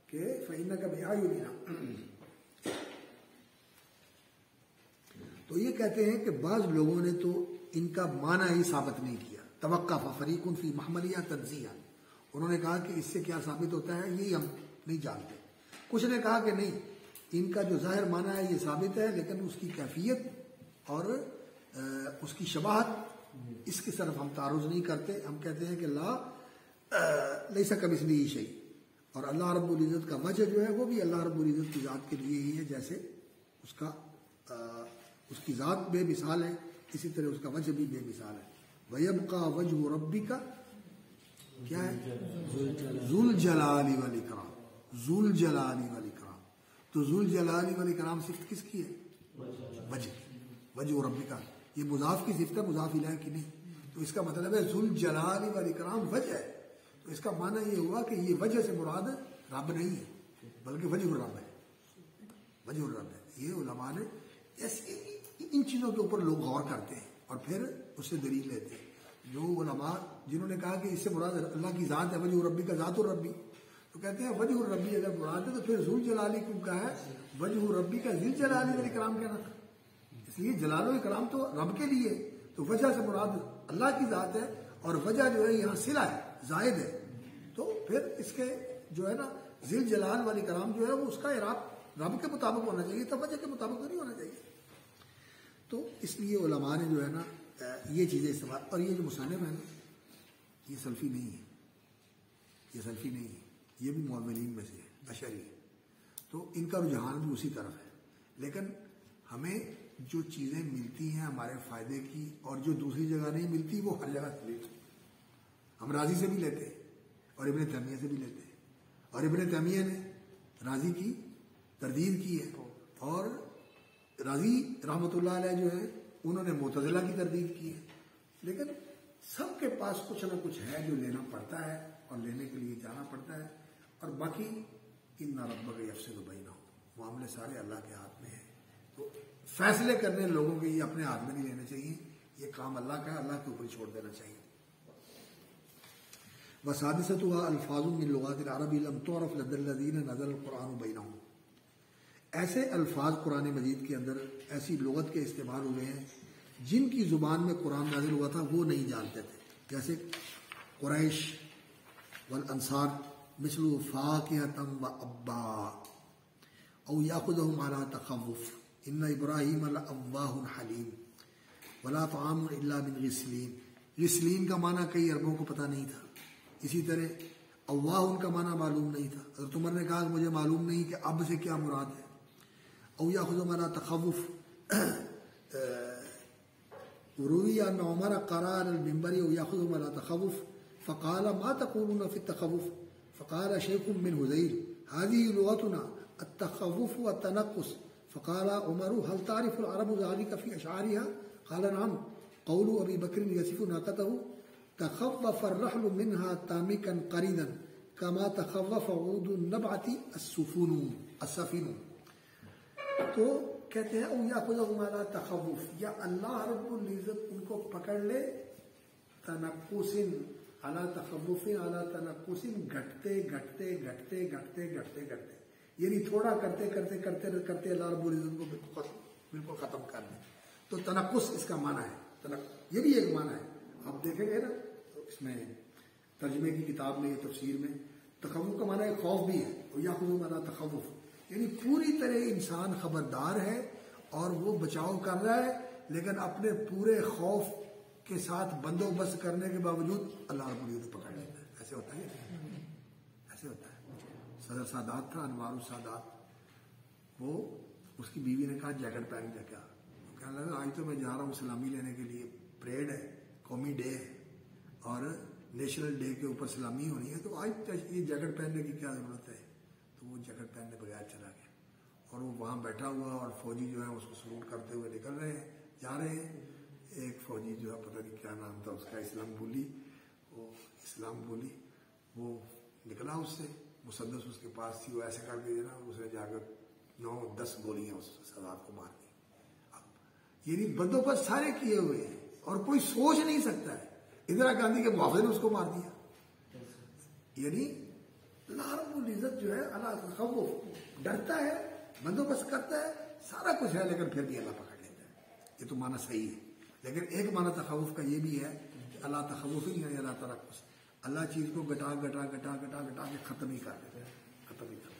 کہ فَإِنَّكَ بِأَعْيُنِنَا. تو یہ کہتے ہیں کہ بعض لوگوں نے تو ان کا معنی ہی ثابت نہیں کیا. توقف فریق فی محملیہ تنزیہ، انہوں نے کہا کہ اس سے کیا ثابت ہوتا ہے یہی ہم نہیں جانتے. کچھ نے کہا کہ نہیں، ان کا جو ظاہر معنی ہے یہ ثابت ہے، لیکن اس کی کیفیت اور اس کی شباہت اس کی طرف ہم تعرض نہیں کرتے. ہم کہتے ہیں کہ لا لیس کمثلہ شیء، اور اللہ رب العزت کا وجہ جو ہے وہ بھی اللہ رب العزت کی ذات کے لیے ہی ہے، جیسے اس کی ذات بے مثال ہے، اسی طرح اس کا وجہ بھی بے مثال ہے. وَيَبْقَى وَجْهُ رَبِّكَ کیا ہے؟ ذُو الْجَلَالِ وَالْإِكْرَامِ. ذُو الْجَلَالِ وَالْإِكْرَامِ، تو ذُو الْجَلَالِ وَالْإِكْرَام صفت کس کی ہے؟ وجہ کی. وجہ ربکا یہ مضاف کی صفت ہے، مضاف الیہ کی نہیں. تو اس کا مطلب ہے ذو الجلال والاکرام وجہ ہے. تو اس کا معنی یہ ہوا کہ یہ وجہ سے مراد رب نہیں ہے، بلکہ وجہ الرب ہے. وجہ الرب ہے. یہ علماء نے ایسے ان چیزوں کے اوپر لوگ غور کرتے ہیں اور پھر اس سے دلیل لیتے ہیں. جو علماء جنہوں نے کہا کہ اس سے مراد اللہ کی ذات ہے، وجہ الربی کا ذات الربی، تو کہتے ہیں وجہ الربی اگر مراد ہے تو پھر ذو الجلالی کیوں کہا ہے؟ وجہ الربی کا ذی الجلال والاکرام کہنا تھا. اس لیے جلال و اکرام تو رب کے لیے، تو وجہ سے مراد اللہ کی ذات ہے، اور وجہ جو ہے یہاں صلہ ہے، زائد ہے. تو پھر اس کے جو ہے نا ذی الجلال والاکرام جو ہے وہ اس کا اعراب رب کے مطابق ہونا چاہیے، تو وجہ کے مطابق نہیں ہونا چاہیے. تو اس لیے علماء نے جو ہے نا یہ چیزیں استعمال، اور یہ جو مصنف ہے نا یہ سلفی نہیں ہے، یہ سلفی نہیں ہے، یہ بھی معولین میں سے ہے، اشعری ہے. تو ان کا رجحان بھی اسی طرف ہے. لیکن ہمیں جو چیزیں ملتی ہیں ہمارے فائدے کی اور جو دوسری جگہ نہیں ملتی وہ ہر جگہ سے لیتے. ہم راضی سے بھی لیتے ہیں اور ابن تیمیہ سے بھی لیتے ہیں، اور ابن تیمیہ نے راضی کی تردید کی ہے، اور راضی رحمۃ اللہ علیہ جو ہے انہوں نے معتزلہ کی تردید کی ہے. لیکن سب کے پاس کچھ نہ کچھ ہے جو لینا پڑتا ہے اور لینے کے لیے جانا پڑتا ہے. اور باقی ان ربک یفصل بینہم، معاملے سارے اللہ کے ہاتھ میں ہیں. تو فیصلے کرنے لوگوں کے یہ اپنے ہاتھ میں نہیں لینے چاہیے، یہ کام اللہ کا ہے، اللہ کے اوپر چھوڑ دینا چاہیے. وسادستها الفاظ من لغات العرب لم تعرف لدى الذين نزل القرآن بينهم. ایسے الفاظ قرآن مجید کے اندر ایسی لغت کے استعمال ہوئے ہیں جن کی زبان میں قرآن نازل ہوا تھا وہ نہیں جانتے تھے، جیسے قریش والانصار مثل فاکہۃ وابا او یاخذهم على تخوف ان ابراہیم لأواہ حلیم ولا طعام الا من غسلین. غسلین کا معنی کئی عربوں کو پتہ نہیں تھا. اسی طرح اواہ ان کا معنی معلوم نہیں تھا. حضرت عمر نے کہا کہ مجھے معلوم نہیں کہ اب سے کیا مراد ہے. او یاخذهم على تخوف. وروي أن عمر قرأ على المنبر او یاخذهم على تخوف فقال ما تقولون في التخوف؟ فقال شيخ من هذيل هذه لغتنا التخوف والتنقص. فقال عمر هل تعرف العرب ذلك في أشعارها؟ قال نعم. قول أبي بكر يصف ناقته تخوف الرحل منها تامكا قريدا كما تخوف عود النبعة السفين. تو کہتے ہیں او یاخذهم على تخوف، یا اللہ رب العزت ان کو پکڑ لے تنقص على تخوف على تنقص، گھٹتے گھٹتے گھٹتے گھٹتے گھٹتے گھٹتے، یعنی تھوڑا کرتے کرتے کرتے کرتے اللہ رب العزت کو بالکل ختم کر دیں. تو تنقص اس کا معنی ہے. یہ بھی ایک معنی ہے. آپ دیکھیں گے نا اس میں ترجمے کی کتاب میں، تفسیر میں، تخوف کا معنی خوف بھی ہے. یاخذهم على تخوف یعنی پوری طرح انسان خبردار ہے اور وہ بچاؤ کر رہا ہے، لیکن اپنے پورے خوف کے ساتھ بندوبست کرنے کے باوجود اللہ رب العزت پکڑ لیتا ہے. ایسے ہوتا ہے، ایسے ہوتا ہے. صدر سادات تھا، انوار السادات، وہ اس کی بیوی نے کہا جیکٹ پہن جا کیا؟ کہنے لگا آج تو میں جا رہا ہوں سلامی لینے کے لیے، پریڈ ہے، قومی ڈے ہے اور نیشنل ڈے کے اوپر سلامی ہونی ہے، تو آج یہ جیکٹ پہننے کی کیا ضرورت ہے؟ تو وہ جیکٹ پہننے بغیر چلا گیا، اور وہ وہاں بیٹھا ہوا اور فوجی جو ہے اس کو سلوٹ کرتے ہوئے نکل رہے ہیں، جا رہے ہیں. ایک فوجی جو ہے پتہ نہیں کیا نام تھا اس کا، اسلام بولی، وہ نکلا اس سے، مسدس اس کے پاس تھی، وہ ایسے کر کے نا اس نے جا کر 9-10 گولیاں اس سادات کو مار دی. یعنی بندوبست سارے کیے ہوئے ہیں اور کوئی سوچ نہیں سکتا ہے. اندرا گاندھی کے معاوضے نے اس کو مار دیا. یعنی اللہ رب العزت جو ہے اللہ تخوف، ڈرتا ہے، بندوبست کرتا ہے، سارا کچھ ہے، لیکن پھر بھی اللہ پکڑ لیتا ہے. یہ تو معنی صحیح ہے، لیکن ایک معنی تخوف کا یہ بھی ہے کہ اللہ تخوف ہی نہیں، اللہ ترقص، اللہ چیز کو گٹا گٹا گٹا گٹا گٹا کے ختم ہی کر دیتے ہیں، ختم ہی کر دیتے ہیں۔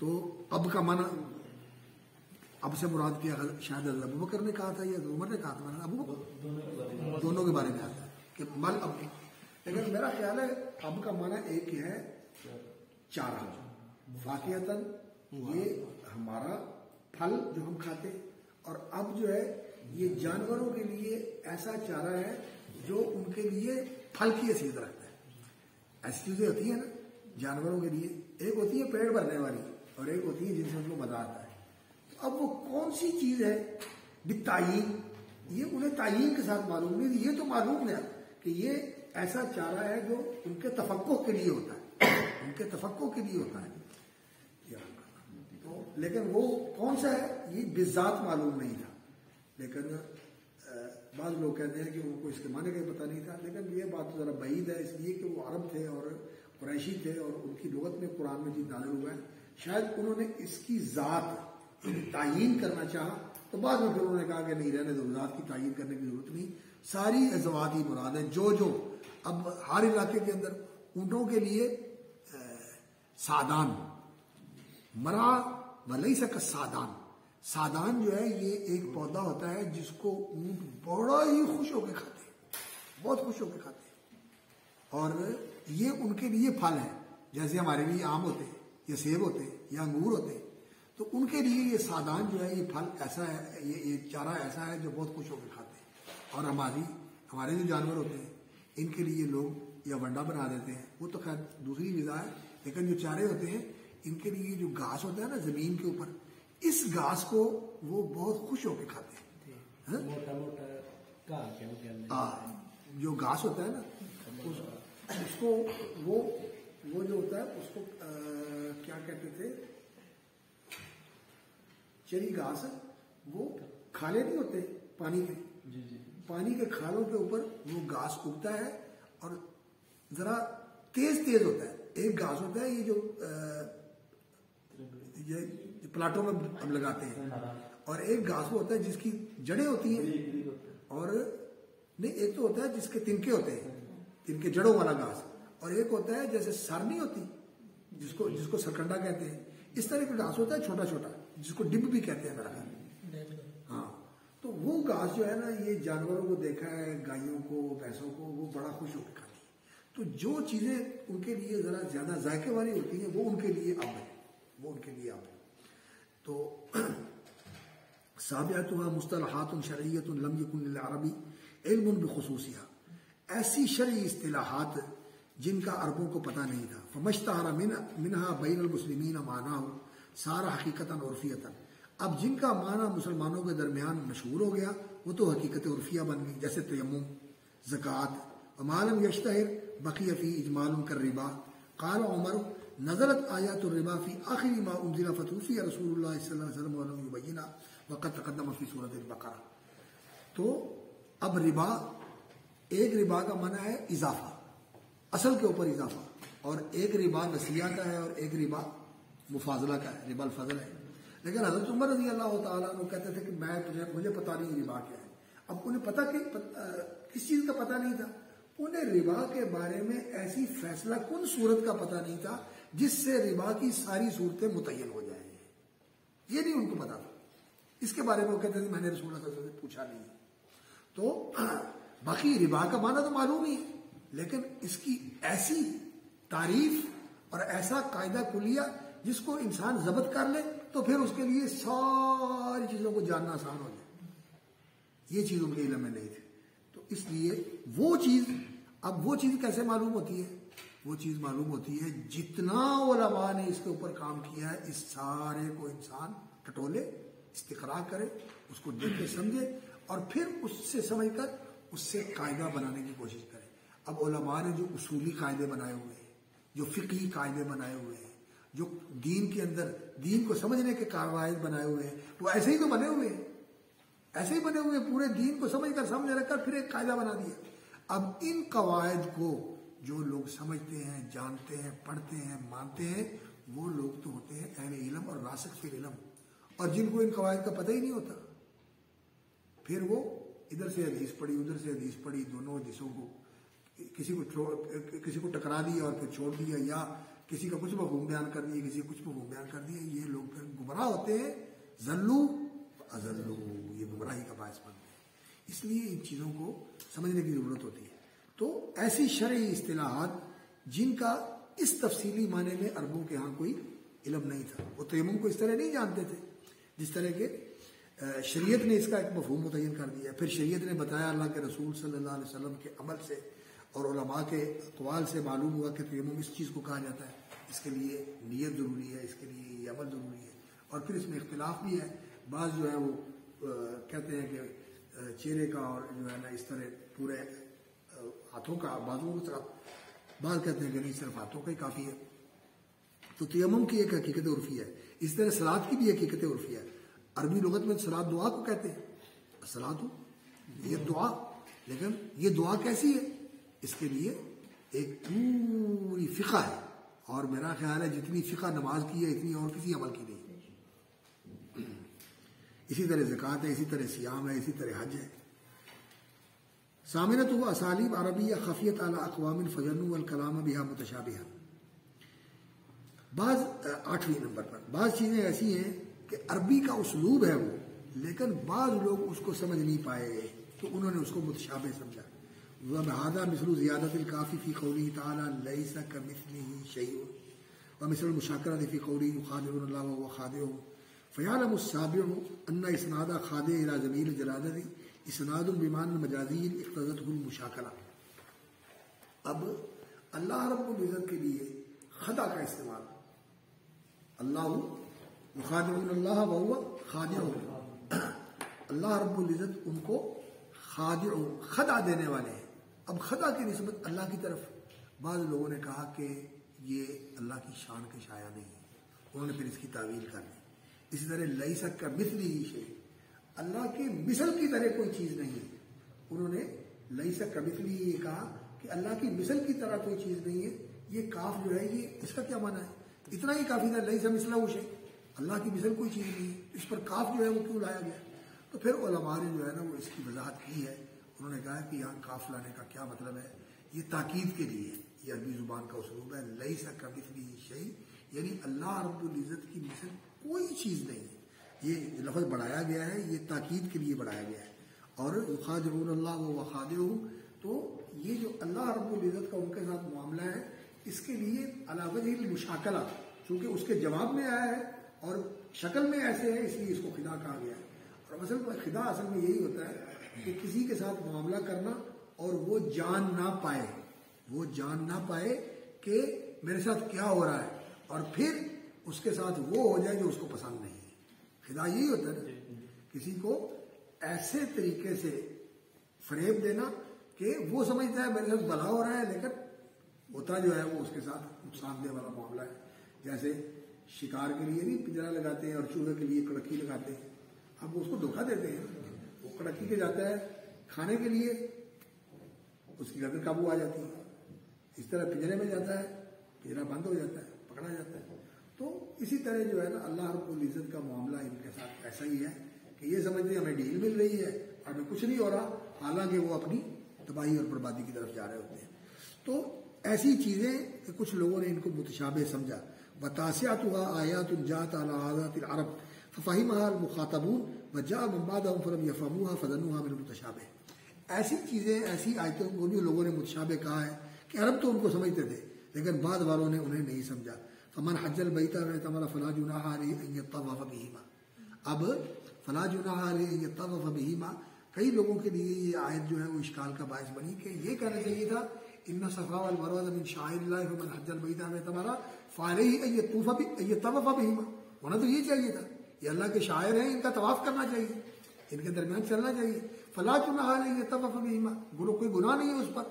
تو اب کا معنی، اب سے مراد کیا شاید ابو بکر نے کہا تھا یا عمر نے کہا تھا، ابو بکر دونوں کے بارے میں آتا ہے کہ مل اب، لیکن میرا خیال ہے اب کا معنی ایک ہی ہے چارہ، واقعتاً یہ ہمارا پھل جو ہم کھاتے، اور اب جو ہے یہ جانوروں کے لیے ایسا چارہ ہے جو ان کے لیے پھل کی حیثیت رکھتا ہے۔ ایسی چیزیں ہوتی ہیں نا جانوروں کے لیے، ایک ہوتی ہے پیٹ بھرنے والی اور ایک ہوتی ہے جن سے ان کو مزہ آتا ہے۔ اب وہ کون سی چیز ہے بالتعیین، یہ انہیں تعیین کے ساتھ معلوم نہیں، یہ تو معلوم ہے کہ یہ ایسا چارہ ہے جو ان کے تفقع کے لیے ہوتا ہے، ان کے تفقع کے لیے ہوتا ہے، تو لیکن وہ کون سا ہے یہ بذات معلوم نہیں تھا۔ لیکن بعض لوگ کہتے ہیں کہ ان کو اس کے معنی کا پتہ نہیں تھا، لیکن یہ بات ذرا بعید ہے، اس لیے کہ وہ عرب تھے اور قریشی تھے اور ان کی لغت میں قرآن مجید نازل ہوا ہے، شاید انہوں نے اس کی ذات تعیین کرنا چاہا، تو بعد میں پھر انہوں نے کہا کہ نہیں رہنے دو، ذات کی تعیین کرنے کی ضرورت نہیں، ساری ازواج ہی مراد ہے۔ جو اب ہر علاقے کے اندر اونٹوں کے لیے سادان مرا ولیس کالسادان، سادان جو ہے یہ ایک پودا ہوتا ہے جس کو اونٹ بڑا ہی خوش ہو کے کھاتے ہیں، بہت خوش ہو کے کھاتے ہیں، اور یہ ان کے لیے پھل ہے، جیسے ہمارے لیے آم ہوتے ہیں یا سیب ہوتے ہیں یا انگور ہوتے ہیں، تو ان کے لیے یہ سادان جو ہے یہ پھل ایسا ہے، یہ چارہ ایسا ہے جو بہت خوش ہو کے کھاتے ہیں۔ اور ہمارے جو جانور ہوتے ہیں ان کے لیے لوگ یا ونڈا بنا دیتے ہیں، وہ تو خیر دوسری غذا ہے، لیکن جو چارے ہوتے ہیں ان کے لیے جو گھاس ہوتا ہے نا زمین کے اوپر، اس گھاس کو وہ بہت خوش ہو کے کھاتے ہیں۔ جو گھاس ہوتا ہے نا اس کو وہ جو ہوتا ہے اس کو کیا کہتے تھے، چری گھاس، وہ کھالے نہیں ہوتے پانی کے، پانی کے کھالوں کے اوپر وہ گھاس اگتا ہے اور ذرا تیز ہوتا ہے۔ ایک گھاس ہوتا ہے یہ جو پلاٹوں میں ہم لگاتے ہیں، اور ایک گھاس وہ ہوتا ہے جس کی جڑیں ہوتی ہیں، اور نہیں ایک تو ہوتا ہے جس کے تنکے ہوتے ہیں، تنکے جڑوں والا گھاس، اور ایک ہوتا ہے جیسے سر نہیں ہوتی جس کو سرکنڈا کہتے ہیں، اس طرح کا گھاس ہوتا ہے چھوٹا چھوٹا جس کو ڈب بھی کہتے ہیں میرا خیال۔ ہاں، تو وہ گھاس جو ہے نا یہ جانوروں کو دیکھا ہے، گائیوں کو بھینسوں کو، وہ بڑا خوش ہو کے کھاتی ہیں۔ تو جو چیزیں ان کے لیے ذرا زیادہ ذائقے والی ہوتی ہیں وہ ان کے لیے اب ہے، وہ ان کے لیے اب ہے۔ تو سابعتها مصطلحات شرعیۃ لم یکن للعربی علم بخصوصها، ایسی شرعی اصطلاحات جن کا عربوں کو پتہ نہیں تھا، فمشتہر منها بین المسلمین معناہ صار حقیقتا عرفیتا، اب جن کا معنی مسلمانوں کے درمیان مشہور ہو گیا وہ تو حقیقت عرفیہ بن گئی، جیسے تیمم، زکوٰۃ، وما لم یشتہر بقی فی اجمال کالربا، قال عمر نزلت آیات الربا فی آخر ما انزل فتوفی رسول اللہ صلی اللہ علیہ وسلم ولم یبینہ وقد تقدم فی سورۃ البقرہ۔ تو اب ربا، ایک ربا کا معنی ہے اضافہ، اصل کے اوپر اضافہ، اور ایک ربا نسیہ کا ہے اور ایک ربا مفاضلہ کا ہے، ربا الفضل ہے۔ لیکن حضرت عمر رضی اللہ تعالیٰ عنہ کہتے تھے کہ مجھے پتہ نہیں ربا کیا ہے۔ اب انہیں پتہ کس چیز کا پتہ نہیں تھا، انہیں ربا کے بارے میں ایسی فیصلہ کن صورت کا پتہ نہیں تھا جس سے ربا کی ساری صورتیں متعین ہو جائیں، یہ نہیں ان کو پتا تھا۔ اس کے بارے میں وہ کہتے تھے میں نے رسول اللہ صلی اللہ علیہ وسلم سے پوچھا نہیں۔ تو باقی ربا کا معنی تو معلوم ہی ہے، لیکن اس کی ایسی تعریف اور ایسا قاعدہ کلیہ جس کو انسان ضبط کر لے تو پھر اس کے لیے ساری چیزوں کو جاننا آسان ہو جائے، یہ چیز ان کے علم میں نہیں تھی۔ تو اس لیے وہ چیز کیسے معلوم ہوتی ہے؟ وہ چیز معلوم ہوتی ہے جتنا علماء نے اس کے اوپر کام کیا ہے، اس سارے کو انسان ٹٹولے، استقراء کرے، اس کو دیکھے سمجھے، اور پھر اس سے سمجھ کر اس سے قاعدہ بنانے کی کوشش کرے۔ اب علماء نے جو اصولی قاعدے بنائے ہوئے ہیں، جو فقہی قاعدے بنائے ہوئے ہیں، جو دین کے اندر دین کو سمجھنے کے قواعد بنائے ہوئے ہیں، وہ ایسے ہی تو بنے ہوئے ہیں، ایسے ہی بنے ہوئے ہیں، پورے دین کو سمجھ کر سامنے رکھ کر پھر ایک قاعدہ بنا دیا۔ اب ان قواعد کو جو لوگ سمجھتے ہیں، جانتے ہیں، پڑھتے ہیں، مانتے ہیں، وہ لوگ تو ہوتے ہیں اہل علم اور راسخ فی العلم، اور جن کو ان قواعد کا پتہ ہی نہیں ہوتا، پھر وہ ادھر سے حدیث پڑھی ادھر سے حدیث پڑھی، دونوں حدیثوں کو کسی کو ٹکرا دیا اور پھر چھوڑ دیا، یا کسی کا کچھ مفہوم بیان کر دیا، کسی کا کچھ مفہوم بیان کر دیا، یہ لوگ پھر گمراہ ہوتے ہیں، ذلو اذلو، یہ گمراہی کا باعث بنتے ہیں۔ اس لیے ان چیزوں کو سمجھنے کی ضرورت ہوتی ہے۔ تو ایسی شرعی اصطلاحات جن کا اس تفصیلی معنی میں عربوں کے ہاں کوئی علم نہیں تھا، وہ تیمم کو اس طرح نہیں جانتے تھے جس طرح کے شریعت نے اس کا ایک مفہوم متعین کر دیا۔ پھر شریعت نے بتایا، اللہ کے رسول صلی اللہ علیہ وسلم کے عمل سے اور علماء کے اقوال سے معلوم ہوا کہ تیمم اس چیز کو کہا جاتا ہے، اس کے لیے نیت ضروری ہے، اس کے لیے یہ عمل ضروری ہے، اور پھر اس میں اختلاف بھی ہے۔ بعض جو ہے وہ کہتے ہیں کہ چہرے کا اور جو ہے نا اس طرح پورے ہاتھوں کا، بازوؤں کا، بعض کہتے ہیں کہ نہیں صرف ہاتھوں کا ہی کافی ہے۔ تو تیمم کی ایک حقیقت عرفی ہے، اس طرح صلاۃ کی بھی حقیقت عرفی ہے۔ عربی لغت میں صلاۃ دعا کو کہتے ہیں، صلاۃ یہ دعا، لیکن یہ دعا کیسی ہے، اس کے لیے ایک پوری فقہ ہے، اور میرا خیال ہے جتنی فقہ نماز کی ہے اتنی اور کسی عمل کی نہیں۔ اسی طرح زکوٰۃ ہے، اسی طرح صیام ہے، اسی طرح حج ہے۔ ثامنۃ اسالیب عربیہ خفیت علی اقوام فجنوا الکلام بها متشابہا۔ بعض 8ویں نمبر پر بعض چیزیں ایسی ہیں کہ عربی کا اسلوب ہے وہ، لیکن بعض لوگ اس کو سمجھ نہیں پائے تو انہوں نے اس کو متشابہ سمجھا۔ وَهَذَا مِثْلُ زِيَادَةِ الْكَافِ فِي قَوْلِهِ تَعَالَى لَيْسَ كَمِثْلِهِ شَيْءٌ وَمِثْلُ الْمُشَاكَرَةِ فِي قَوْلِهِ يُخَادِعُونَ اللَّهَ وَهُوَ خَادِعُهُم فَيَعْلَمُ السَّامِعُ أَنَّ إِسْنَادَ خَادِعٍ إِلَى ضَمِيرِ الْجَلَالَةِ إِسْنَادٌ بِمَعْنًى مَجَازِيٍّ اقْتَضَتْهُ الْمُشَاكَلَةُ۔ اب اللہ رب العزت کے لیے خدا کا استعمال، اللہ یخادعون اللہ وهو خادعهم، اللہ رب العزت ان کو خادع، خدا دینے والے ہیں۔ اب خدا کی نسبت اللہ کی طرف بعض لوگوں نے کہا کہ یہ اللہ کی شان کے شایع نہیں ہے، انہوں نے پھر اس کی تعویل کر دی۔ اسی طرح لیس کمثلہ شیء، اللہ کے مثل کی طرح کوئی چیز نہیں ہے، انہوں نے لیس کمثلہ یہ کہا کہ اللہ کی مثل کی طرح کوئی چیز نہیں ہے۔ یہ کاف جو ہے یہ اس کا کیا معنی ہے؟ اتنا ہی کافی تھا، لیس مثلہ شیء، اللہ کی مثل کوئی چیز نہیں ہے، اس پر کاف جو ہے وہ کیوں لایا گیا؟ تو پھر علماء نے جو ہے نا وہ اس کی وضاحت کی ہے، انہوں نے کہا کہ یہاں کاف لانے کا کیا مطلب ہے، یہ تاکید کے لیے ہے، یہ عربی زبان کا اسلوب ہے۔ لیس کمثلہ شیء یعنی اللہ رب العزت کی مثل کوئی چیز نہیں ہے، یہ لفظ بڑھایا گیا ہے، یہ تاکید کے لیے بڑھایا گیا ہے۔ اور یخادعون اللہ وهو خادعهم، تو یہ جو اللہ رب العزت کا ان کے ساتھ معاملہ ہے، اس کے لیے علی وجہ المشاکلہ، چونکہ اس کے جواب میں آیا ہے اور شکل میں ایسے ہے، اس لیے اس کو خدا کہا گیا ہے۔ اور مثلا خدا اصل میں یہی ہوتا ہے کہ کسی کے ساتھ معاملہ کرنا اور وہ جان نہ پائے، وہ جان نہ پائے کہ میرے ساتھ کیا ہو رہا ہے، اور پھر اس کے ساتھ وہ ہو جائے جو اس کو پسند نہیں ہے۔ خدا یہی ہوتا ہے نا، کسی کو ایسے طریقے سے فریب دینا کہ وہ سمجھتا ہے میرے ساتھ بھلا ہو رہا ہے، لیکن ہوتا جو ہے وہ اس کے ساتھ نقصان دہ والا معاملہ ہے۔ جیسے شکار کے لیے نہیں پنجرا لگاتے ہیں اور چوہے کے لیے کڑکی لگاتے ہیں، اب اس کو دھوکہ دیتے ہیں، وہ کڑکی کے جاتا ہے کھانے کے لیے، اس کی گردن قابو آ جاتی ہے، اس طرح پنجرے میں جاتا ہے، پنجرا بند ہو جاتا ہے، پکڑا جاتا ہے۔ تو اسی طرح جو ہے نا اللہ رب العزت کا معاملہ ان کے ساتھ ایسا ہی ہے کہ یہ سمجھتے ہیں ہمیں ڈیل مل رہی ہے اور ہمیں کچھ نہیں ہو رہا، حالانکہ وہ اپنی تباہی اور بربادی کی طرف جا رہے ہوتے ہیں۔ تو ایسی چیزیں کہ کچھ لوگوں نے ان کو متشابہ سمجھا۔ وتاسعتها آیات جاءت على عادات العرب ففهمها المخاطبون وجاء من بعدهم فلم يفهموها فظنوها من المتشابه۔ ایسی چیزیں، ایسی آیتوں کو بھی لوگوں نے متشابہ کہا ہے کہ عرب تو ان کو سمجھتے تھے، لیکن بعد والوں نے انہیں نہیں سمجھا۔ فمن حج البیت واعتمر فلا جناح علیہ ان یطوف بہما، اب فلا جناح علیہ ان یطوف بہما، کئی لوگوں کے لیے یہ آیت جو ہے وہ اشکال کا باعث بنی کہ یہ کہنا چاہیے تھا ان صفا والمروہ من شعائر اللہ فمن حج البیت واعتمر فعلیہ ان یطوف بہما، ہونا تو یہ چاہیے تھا، یہ اللہ کے شاعر ہیں، ان کا طواف کرنا چاہیے، ان کے درمیان چلنا چاہیے۔ فلا جناح علیہ ان یطوف بہما، کوئی گناہ نہیں ہے اس پر۔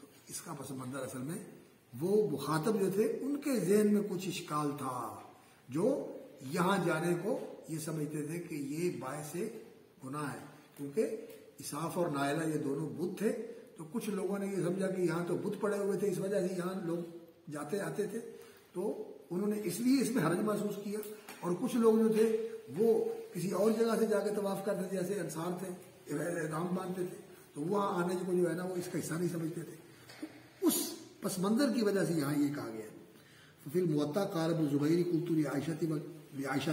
تو اس کا پس منظر اصل میں وہ مخاطب جو تھے ان کے ذہن میں کچھ اشکال تھا، جو یہاں جانے کو یہ سمجھتے تھے کہ یہ باعث گناہ ہے، کیونکہ اساف اور نائلہ یہ دونوں بت تھے، تو کچھ لوگوں نے یہ سمجھا کہ یہاں تو بت پڑے ہوئے تھے، اس وجہ سے یہاں لوگ جاتے آتے تھے، تو انہوں نے اس لیے اس میں حرج محسوس کیا۔ اور کچھ لوگ جو تھے وہ کسی اور جگہ سے جا کے طواف کرتے تھے، جیسے انصار تھے احرام باندھتے تھے تو وہاں آنے کو جو ہے نا وہ اس کا حصہ نہیں سمجھتے تھے. اس پس منظر کی وجہ سے یہاں یہ کہا گیا ہے. فی الموطا قال ابن الزبیر قلت لعائشہ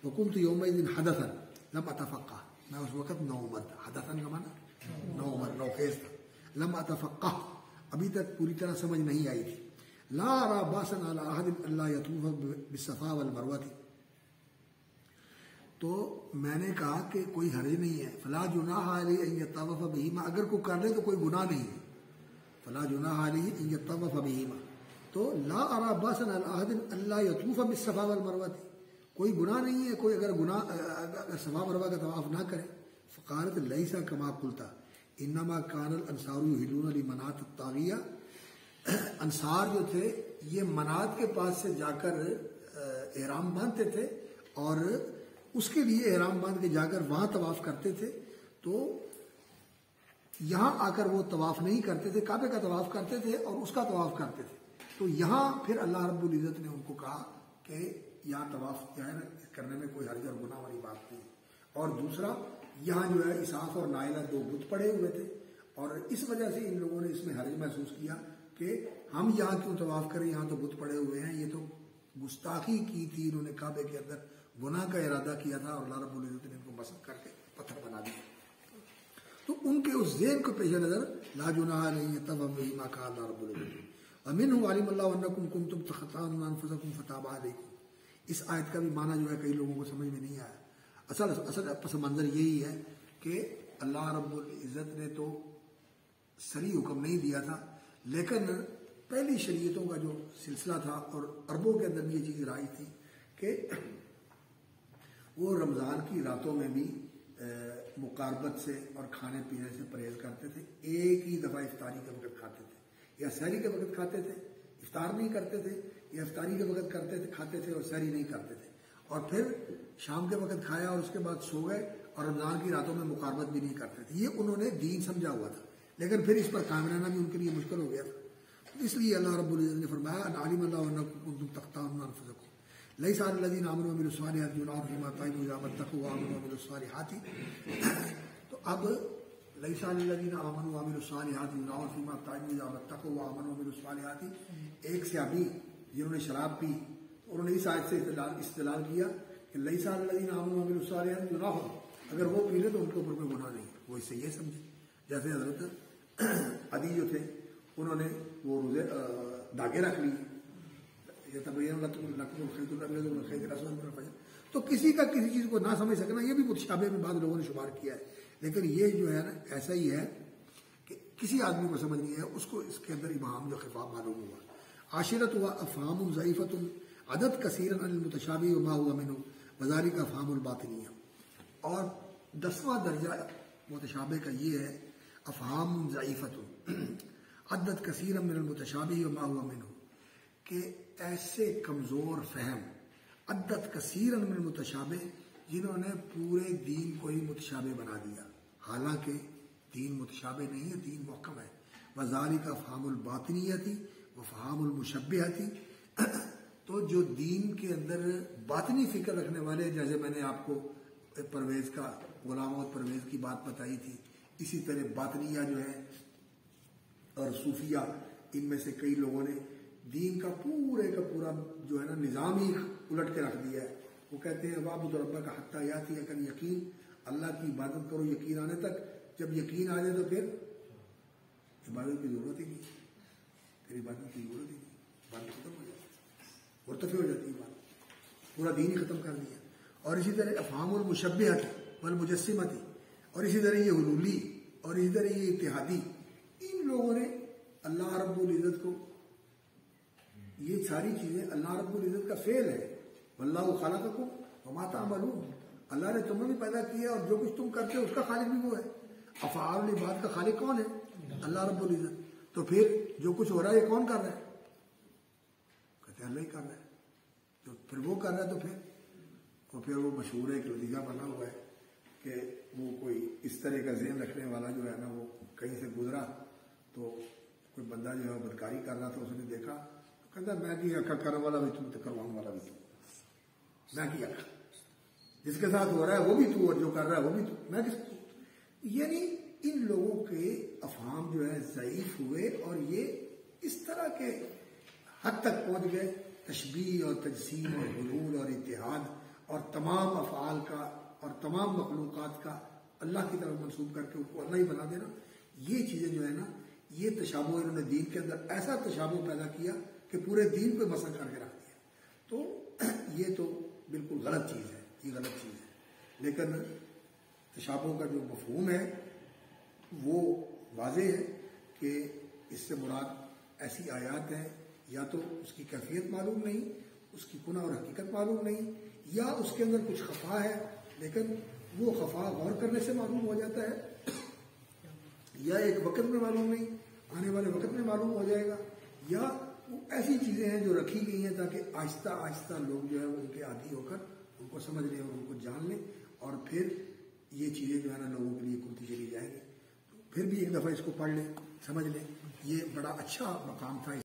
وكنت يومئذ حدثا لم اتفقه، میں اس وقت نوعمر تھا. حدثا کا معنی نوعمر، نوخیز تھا. لم اتفقه، ابھی تک پوری طرح سمجھ نہیں آئی تھی. لا ارى باسا على احد الا يطوف بالصفا والمروہ، تو میں نے کہا کہ کوئی حرج نہیں ہے. فلا جناح علیہ ان یطوف بہما، اگر کوئی کر لے تو کوئی گناہ نہیں ہے. فلا جناح علیہ ان یطوف بہما، تو لا ارى باسا على احد الا يطوف بالصفا والمروہ، کوئی گناہ نہیں ہے کوئی اگر صفا مروہ کا طواف نہ کرے. فقالت لیس کما قلت انما كان الانصار يحلون لمنات الطاغیہ، انصار جو تھے یہ منات کے پاس سے جا کر احرام باندھتے تھے اور اس کے لیے احرام باندھ کے جا کر وہاں طواف کرتے تھے. تو یہاں آ کر وہ طواف نہیں کرتے تھے، کعبے کا طواف کرتے تھے اور اس کا طواف کرتے تھے. تو یہاں پھر اللہ رب العزت نے ان کو کہا کہ یہاں طواف جو ہے نا کرنے میں کوئی حرج اور گناہ والی بات نہیں. اور دوسرا یہاں جو ہے اسحاق اور نائلہ دو بت پڑے ہوئے تھے اور اس وجہ سے ان لوگوں نے اس میں حرج محسوس کیا کہ ہم یہاں کیوں طواف کریں، یہاں تو بت پڑے ہوئے ہیں. یہ تو گستاخی کی تھی، انہوں نے کعبے کے اندر گناہ کا ارادہ کیا تھا اور اللہ رب العزت نے ان کو مسخ کر کے پتھر بنا دیا. تو ان کے اس ذہن کو پیش نظر لا جناح علیہ طواف بہما قال اللہ رب العزت ومنه علم اللہ انکم کنتم تخطئون انفسکم فتاب علیکم. اس آیت کا بھی معنی جو ہے کئی لوگوں کو سمجھ میں نہیں آیا. اصل پس منظر یہی ہے کہ اللہ رب العزت نے تو صریح حکم نہیں دیا تھا، لیکن پہلی شریعتوں کا جو سلسلہ تھا اور عربوں کے اندر بھی یہ چیز رائج تھی کہ وہ رمضان کی راتوں میں بھی مقاربت سے اور کھانے پینے سے پرہیز کرتے تھے. ایک ہی دفعہ افطاری کے وقت کھاتے تھے یا سحری کے وقت کھاتے تھے، افطار نہیں کرتے تھے، یا افطاری کے وقت کرتے تھے کھاتے تھے اور سحری نہیں کرتے تھے. اور پھر شام کے وقت کھایا اور اس کے بعد سو گئے اور رمضان کی راتوں میں مقاربت بھی نہیں کرتے تھے. یہ انہوں نے دین سمجھا ہوا تھا، لیکن پھر اس پر قائم رہنا بھی ان کے لیے مشکل ہو گیا تھا. اس لیے اللہ رب العزت نے فرمایا علم اللہ انکم کنتم تخطئون انفسکم لیس علی الذین آمنوا وعملوا الصالحات جناح فیما طعموا اذا ما اتقوا وآمنوا وعملوا الصالحات. تو اب لیس علی الذین آمنوا وعملوا الصالحات جناح فیما طعموا اذا ما اتقوا وآمنوا وعملوا الصالحات. ایک صحابی جنہوں نے شراب پی انہوں نے اس آیت سے استدلال کیا کہ لیس علی الذین آمنوا وعملوا الصالحات جناح، اگر وہ پی لے تو ان کے اوپر کوئی گناہ نہیں. وہ اس سے یہ سمجھے جیسے حضرت عدی جو تھے انہوں نے وہ روزے داغے رکھ لی، تو کسی کا کسی چیز کو نہ سمجھ سکنا یہ بھی متشابہ میں بعض لوگوں نے شمار کیا ہے. لیکن یہ جو ہے نا ایسا ہی ہے کہ کسی آدمی کو سمجھ نہیں ہے، اس کو اس کے اندر ابہام جو خفاف معلوم ہوا. عاشرت ہوا افہام ضعیفۃ عدد کثیر عن المتشابہ وما هو منه وذلک افہام الباطنیہ. اور 10واں درجہ متشابہ کا یہ ہے افہام ضعیفۃ عدد کثیر من المتشابہ وما هو منه، کہ ایسے کمزور فہم عدد کثیر من المتشابہ جنہوں نے پورے دین کو ہی متشابہ بنا دیا، حالانکہ دین متشابہ نہیں ہے، دین محکم ہے. وذالک افہام الباطنیۃ وفہام المشبہۃ. تو جو دین کے اندر باطنی فکر رکھنے والے، جیسے میں نے آپ کو پرویز کا غلام محمد پرویز کی بات بتائی تھی، اسی طرح باطنیہ جو ہے اور صوفیہ، ان میں سے کئی لوگوں نے دین کا پورے کا پورا جو ہے نا نظام ہی الٹ کے رکھ دیا ہے. وہ کہتے ہیں وَاعْبُدْ رَبَّكَ حَتَّىٰ يَأْتِيَكَ الْيَقِينُ، اللہ کی عبادت کرو یقین آنے تک. جب یقین آ جائے تو پھر عبادت کی ضرورت ہی نہیں، پھر عبادت کی ضرورت ہی نہیں، عبادت ختم ہو جاتی ہے، مرتفع ہو جاتی ہے عبادت، پورا دین ہی ختم کر دیا. اور اسی طرح افہام المشبہۃ والمجسمۃ، اور اسی طرح یہ حلولی اور اسی طرح یہ اتحادی، ان لوگوں نے اللہ رب العزت کو، یہ ساری چیزیں اللہ رب العزت کا فعل ہے. واللہ خلقکم وما تعملون، اللہ نے تمہیں بھی پیدا کیا اور جو کچھ تم کرتے ہو اس کا خالق بھی وہ ہے. افعال العباد کا خالق کون ہے؟ اللہ رب العزت. تو پھر جو کچھ ہو رہا ہے یہ کون کر رہا ہے؟ کہتے ہیں اللہ ہی کر رہا ہے. تو پھر وہ کر رہا ہے تو پھر وہ مشہور ہے، ایک لطیفہ بنا ہوا ہے کہ وہ کوئی اس طرح کا ذہن رکھنے والا جو ہے نا وہ کہیں سے گزرا تو کوئی بندہ جو ہے بدکاری کر رہا تھا، اس نے دیکھا تو کہتا میں کی اکھا کرنے والا بھی تم تو کروانے والا بھی تم، میں کی اکھا. جس کے ساتھ ہو رہا ہے وہ بھی تو، اور جو کر رہا ہے وہ بھی تو، میں کس کو؟ یعنی ان لوگوں کے افہام جو ہے ضعیف ہوئے اور یہ اس طرح کے حد تک پہنچ گئے تشبیہ اور تجسیم اور حلول اور اتحاد اور تمام افعال کا اور تمام مخلوقات کا اللہ کی طرف منسوب کر کے ان کو اللہ ہی بنا دینا. یہ چیزیں جو ہے نا، یہ تشابہ انہوں نے دین کے اندر ایسا تشابہ پیدا کیا کہ پورے دین کو مسخ کر کے رکھ دیا. تو یہ تو بالکل غلط چیز ہے، یہ غلط چیز ہے. لیکن تشابہ کا جو مفہوم ہے وہ واضح ہے کہ اس سے مراد ایسی آیات ہیں یا تو اس کی کیفیت معلوم نہیں، اس کی کنہ اور حقیقت معلوم نہیں، یا اس کے اندر کچھ خفا ہے لیکن وہ خفا غور کرنے سے معلوم ہو جاتا ہے، یا ایک وقت میں معلوم نہیں، آنے والے وقت میں معلوم ہو جائے گا، یا وہ ایسی چیزیں ہیں جو رکھی گئی ہیں تاکہ آہستہ آہستہ لوگ جو ہے ان کے عادی ہو کر ان کو سمجھ لیں اور ان کو جان لیں، اور پھر یہ چیزیں جو ہے نا لوگوں کے لیے کھلتی چلی جائیں گی. پھر بھی ایک دفعہ اس کو پڑھ لیں، سمجھ لیں. یہ بڑا اچھا مقام تھا.